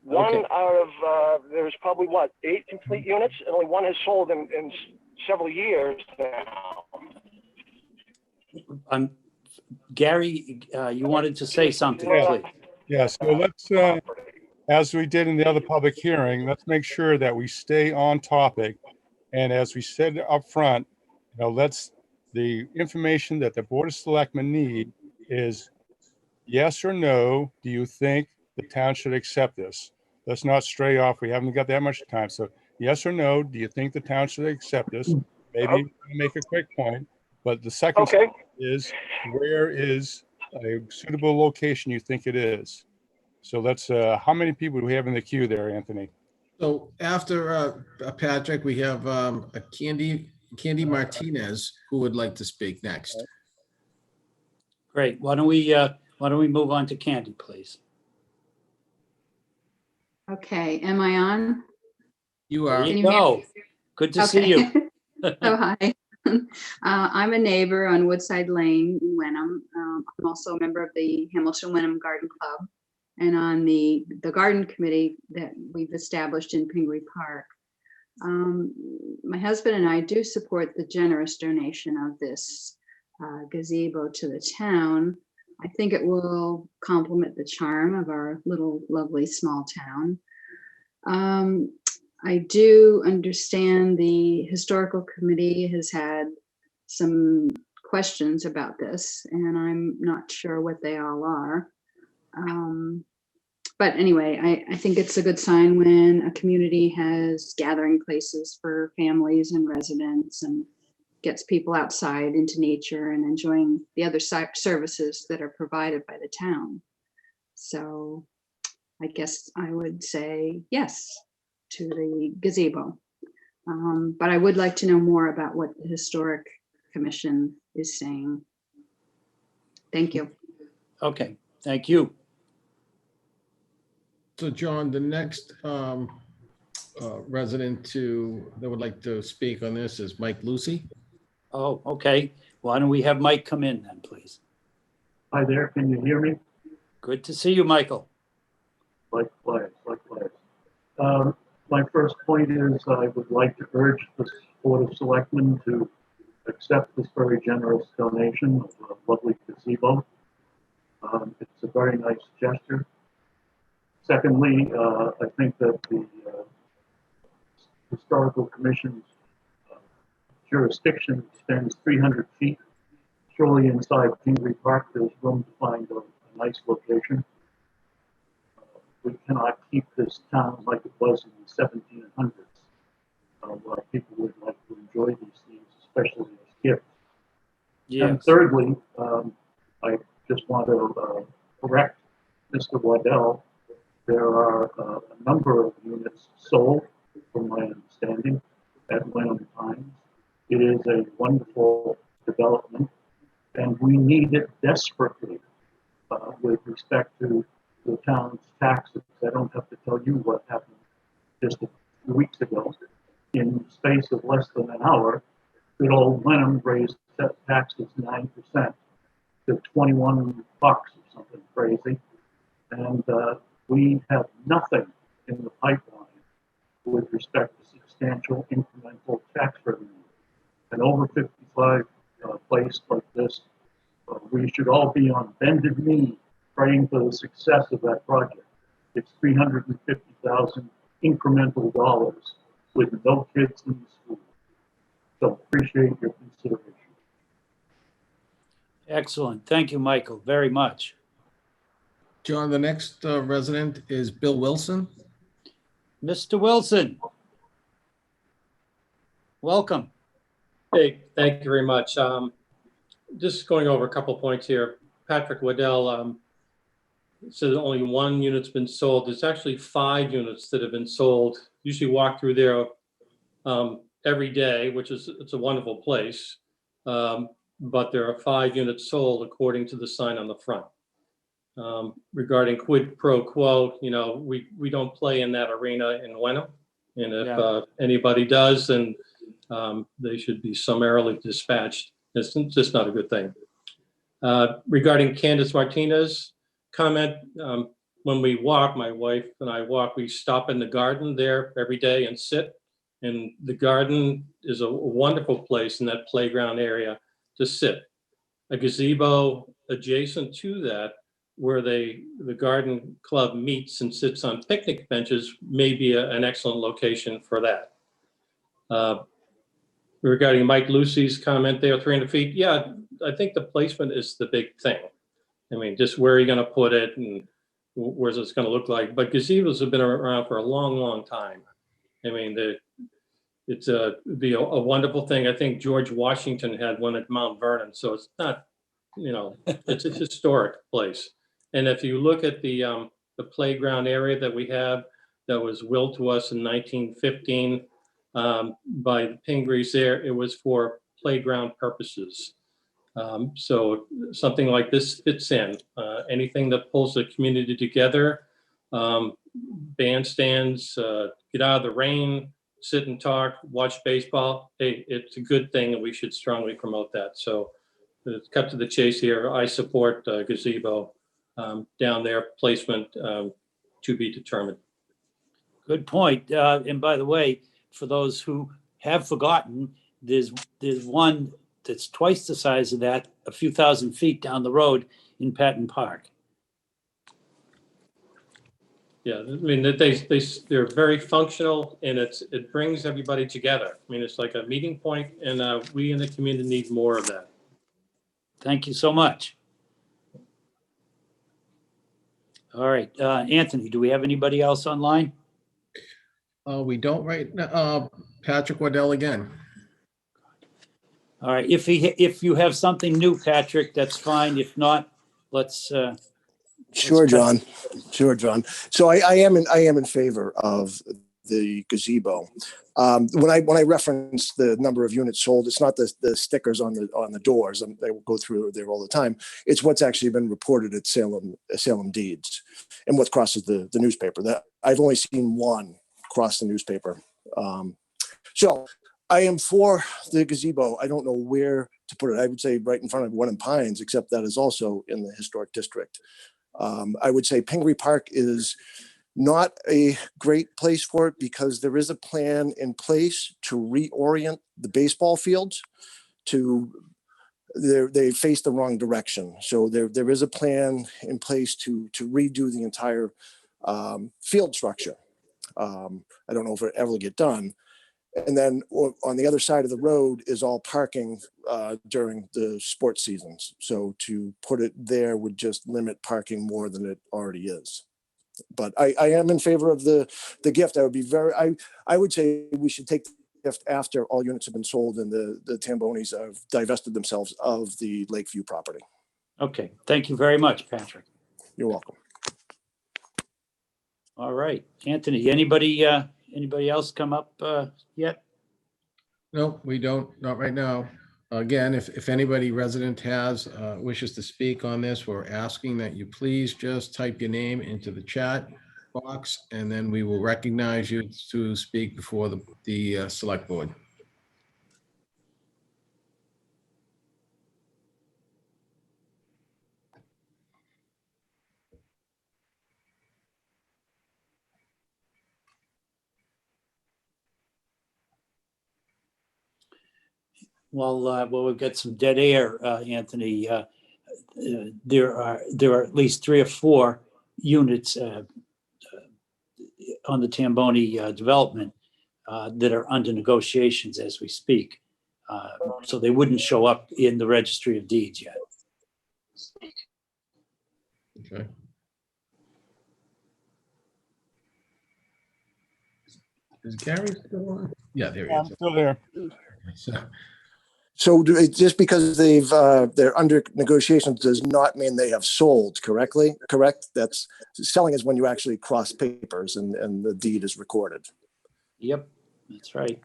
G: One out of there's probably 8 complete units, and only one has sold in several years now.
A: Gary, you wanted to say something, please.
C: yes, so let's, as we did in the other public hearing, let's make sure that we stay on topic. And as we said up front, the information that the Board of Selectmen need is yes or no, do you think the town should accept this? Let's not stray off. We haven't got that much time. So yes or no, do you think the town should accept this? Maybe make a quick point. But the second is, where is a suitable location you think it is? So let's, how many people do we have in the queue there, Anthony?
B: So after Patrick, we have Candy Martinez, who would like to speak next.
A: Great. Why don't we move on to Candy, please?
H: Okay, am I on?
B: You are.
A: There you go. Good to see you.
H: Oh, hi. I'm a neighbor on Woodside Lane in Wenham. I'm also a member of the Hamilton Wenham Garden Club and on the garden committee that we've established in Pingree Park. My husband and I do support the generous donation of this gazebo to the town. I think it will complement the charm of our little lovely small town. I do understand the historical committee has had some questions about this, and I'm not sure what they all are. But anyway, I think it's a good sign when a community has gathering places for families and residents and gets people outside into nature and enjoying the other services that are provided by the town. So I guess I would say yes to the gazebo. But I would like to know more about what the Historic Commission is saying. Thank you.
A: Okay, thank you.
B: So John, the next resident that would like to speak on this is Mike Lucy.
A: Oh, okay. Why don't we have Mike come in then, please?
I: Hi there, can you hear me?
A: Good to see you, Michael.
I: Likewise. My first point is I would like to urge the Board of Selectmen to accept this very generous donation of a lovely gazebo. It's a very nice gesture. Secondly, I think that the Historical Commission's jurisdiction extends 300 feet. Surely inside Pingree Park, there's room to find a nice location. We cannot keep this town like it was in the 1700s, where people would like to enjoy these things, especially as gifts.
A: Yes.
I: And thirdly, I just want to correct Mr. Waddell. There are a number of units sold, from my understanding, at Wenham Pines. It is a wonderful development, and we need it desperately with respect to the town's taxes. I don't have to tell you what happened just a few weeks ago. In the space of less than an hour, good old Wenham raised taxes 9% to 21 bucks or something crazy. And we have nothing in the pipeline with respect to substantial incremental tax revenue. An over 55 place like this, we should all be on bended knee praying for the success of that project. It's 350,000 incremental dollars with no kids in the school. So appreciate your consideration.
A: Excellent. Thank you, Michael, very much.
B: John, the next resident is Bill Wilson.
A: Mr. Wilson, welcome.
J: Hey, thank you very much. Just going over a couple points here. Patrick Waddell said only one unit's been sold. There's actually 5 units that have been sold. Usually walk through there every day, which is, it's a wonderful place. But there are 5 units sold according to the sign on the front. Regarding quid pro quo, you know, we don't play in that arena in Wenham. And if anybody does, then they should be summarily dispatched. It's just not a good thing. Regarding Candace Martinez comment, when we walk, my wife and I walk, we stop in the garden there every day and sit. And the garden is a wonderful place in that playground area to sit. A gazebo adjacent to that, where the garden club meets and sits on picnic benches, may be an excellent location for that. Regarding Mike Lucy's comment there, 300 feet, yeah, I think the placement is the big thing. I mean, just where are you gonna put it and where's it's gonna look like? But gazebos have been around for a long, long time. I mean, it's be a wonderful thing. I think George Washington had one at Mount Vernon, so it's not, you know, it's a historic place. And if you look at the playground area that we have that was willed to us in 1915 by the Pingreys there, it was for playground purposes. So something like this fits in. Anything that pulls the community together, bandstands, get out of the rain, sit and talk, watch baseball. Hey, it's a good thing and we should strongly promote that. So cut to the chase here. I support gazebo down there, placement to be determined.
A: Good point. And by the way, for those who have forgotten, there's one that's twice the size of that, a few thousand feet down the road in Patton Park.
J: Yeah, I mean, they're very functional and it brings everybody together. I mean, it's like a meeting point and we in the community need more of that.
A: Thank you so much. All right, Anthony, do we have anybody else online?
B: We don't right now. Patrick Waddell again.
A: All right, if you have something new, Patrick, that's fine. If not, let's.
D: Sure, John. Sure, John. So I am in favor of the gazebo. When I reference the number of units sold, it's not the stickers on the doors. They will go through there all the time. It's what's actually been reported at Salem Deeds, and what crosses the newspaper. That I've only seen one cross the newspaper. So I am for the gazebo. I don't know where to put it. I would say right in front of Wenham Pines, except that is also in the historic district. I would say Pingree Park is not a great place for it because there is a plan in place to reorient the baseball fields to they face the wrong direction. So there is a plan in place to redo the entire field structure. I don't know if it ever get done. And then on the other side of the road is all parking during the sports seasons. So to put it there would just limit parking more than it already is. But I am in favor of the gift. I would be I would say we should take the gift after all units have been sold and the Tambonis have divested themselves of the Lakeview property.
A: Okay, thank you very much, Patrick.
D: You're welcome.
A: All right, Anthony, anybody else come up yet?
B: No, we don't, not right now. Again, if anybody resident has wishes to speak on this, we're asking that you please just type your name into the chat box and then we will recognize you to speak before the select board.
A: Well, we've got some dead air, Anthony. There are at least 3 or 4 units on the Tamboni development that are under negotiations as we speak. So they wouldn't show up in the registry of deeds yet.
B: Okay. Is Gary still on? Yeah, there he
C: I'm
B: is.
C: still there.
D: So just because they're under negotiations does not mean they have sold correctly, correct? That's selling is when you actually cross papers and the deed is recorded.
A: Yep, that's right.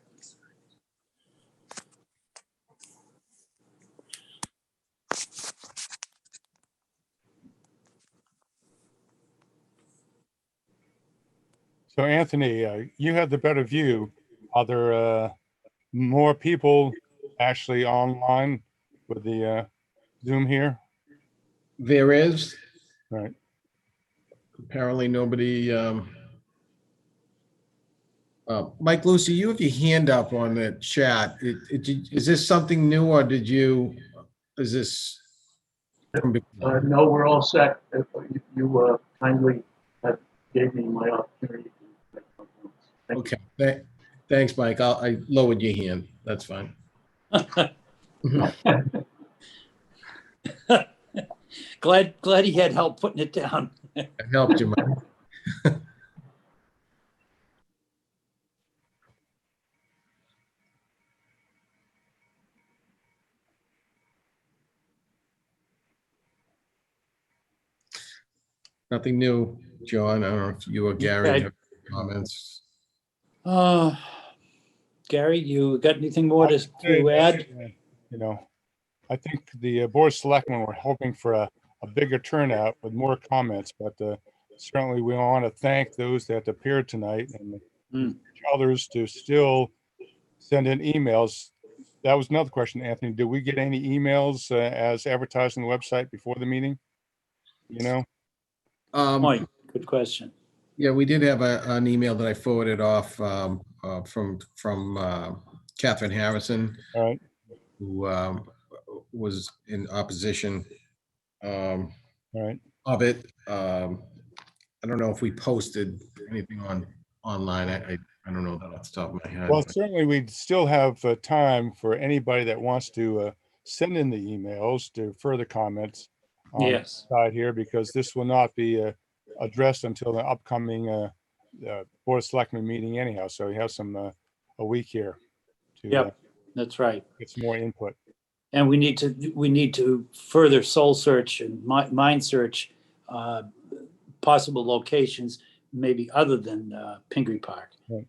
C: So Anthony, you have the better view. Are there more people actually online with the Zoom here?
B: There is
C: Right.
B: apparently nobody. Mike Lucy, you have your hand up on the chat. Is this something new or is this?
I: No, we're all set. You kindly gave me my opportunity. Thank you.
B: Okay, thanks, Mike. I lowered your hand. That's fine.
A: Glad he had help putting it down.
B: I helped you, Mike. Nothing new, John. I don't know if you or Gary
A: Okay.
B: have comments.
A: Gary, you got anything more to
C: Hey,
A: add?
C: You know, I think the Board of Selectmen were hoping for a bigger turnout with more comments, but certainly we want to thank those that appeared tonight and encourage others to still send in emails. That was another question, Anthony. Did we get any emails as advertised on the website before the meeting? You know?
A: Point. Good question.
B: Yeah, we did have an email that I forwarded off from Catherine Harrison,
C: All right.
B: who was in opposition
C: All right.
B: of it. I don't know if we posted anything online. I don't know that off the top of my head.
C: Well,
B: but-
C: certainly we'd still have time for anybody that wants to send in the emails to further comments on the
A: Yes.
C: side here, because this will not be addressed until the upcoming Board of Selectmen meeting anyhow. So you have some a week here to
A: Yep, that's right.
C: get some more input.
A: And we need to further soul search and mind search possible locations, maybe other than Pingree Park.
C: Right.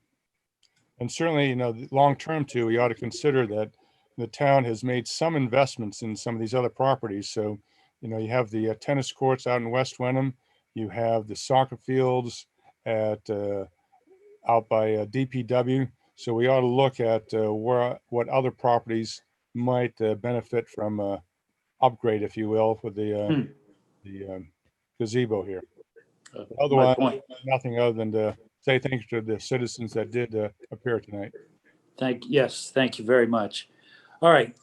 C: And certainly, you know, long-term too, we ought to consider that the town has made some investments in some of these other properties. So, you know, you have the tennis courts out in West Wenham, you have the soccer fields at out by DPW. So we ought to look at what other properties might benefit from upgrade, if you will, for the gazebo here.
A: My
C: Otherwise,
A: point.
C: nothing other than to say thanks to the citizens that did appear tonight.
A: Yes, thank you very much. All right.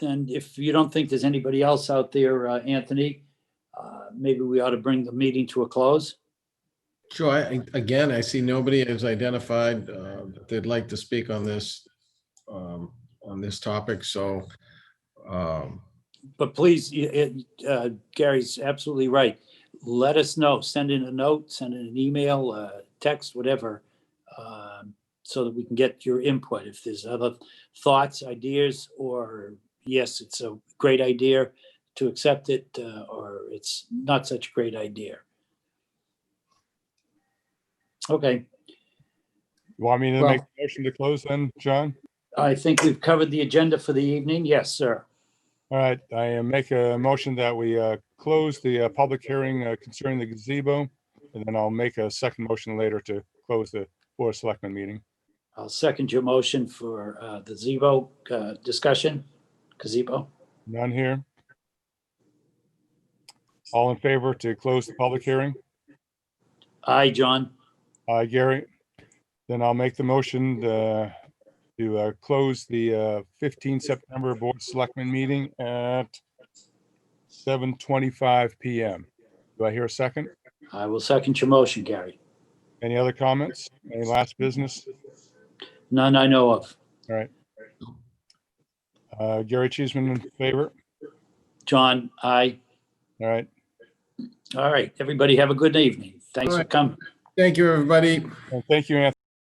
A: Then if you don't think there's anybody else out there, Anthony, maybe we ought to bring the meeting to a close.
B: Sure. Again, I see nobody has identified that they'd like to speak on this topic. So,
A: But please, Gary's absolutely right. Let us know. Send in a note, send in an email, text, whatever, so that we can get your input. If there's other thoughts, ideas, or yes, it's a great idea to accept it, or it's not such a great idea. Okay,
C: You want me to
A: Well-
C: make a motion to close then, John?
A: I think we've covered the agenda for the evening. Yes, sir.
C: All right, I make a motion that we close the public hearing concerning the gazebo, and then I'll make a second motion later to close the Board of Selectmen meeting.
A: I'll second your motion for the Gazebo discussion. Gazebo.
C: None here. All in favor to close the public hearing?
A: Aye, John.
C: Gary? Then I'll make the motion to close the 15 September Board of Selectmen meeting at 7:25 PM. Do I hear a second?
A: I will second your motion, Gary.
C: Any other comments? Any last business?
A: None I know of.
C: All right. Gary Cheeseman in favor?
A: John, aye.
C: All right.
A: All right, everybody have a good evening. Thanks
B: All
A: for
B: right.
A: coming.
B: Thank you, everybody.
C: Well, thank you, Anthony.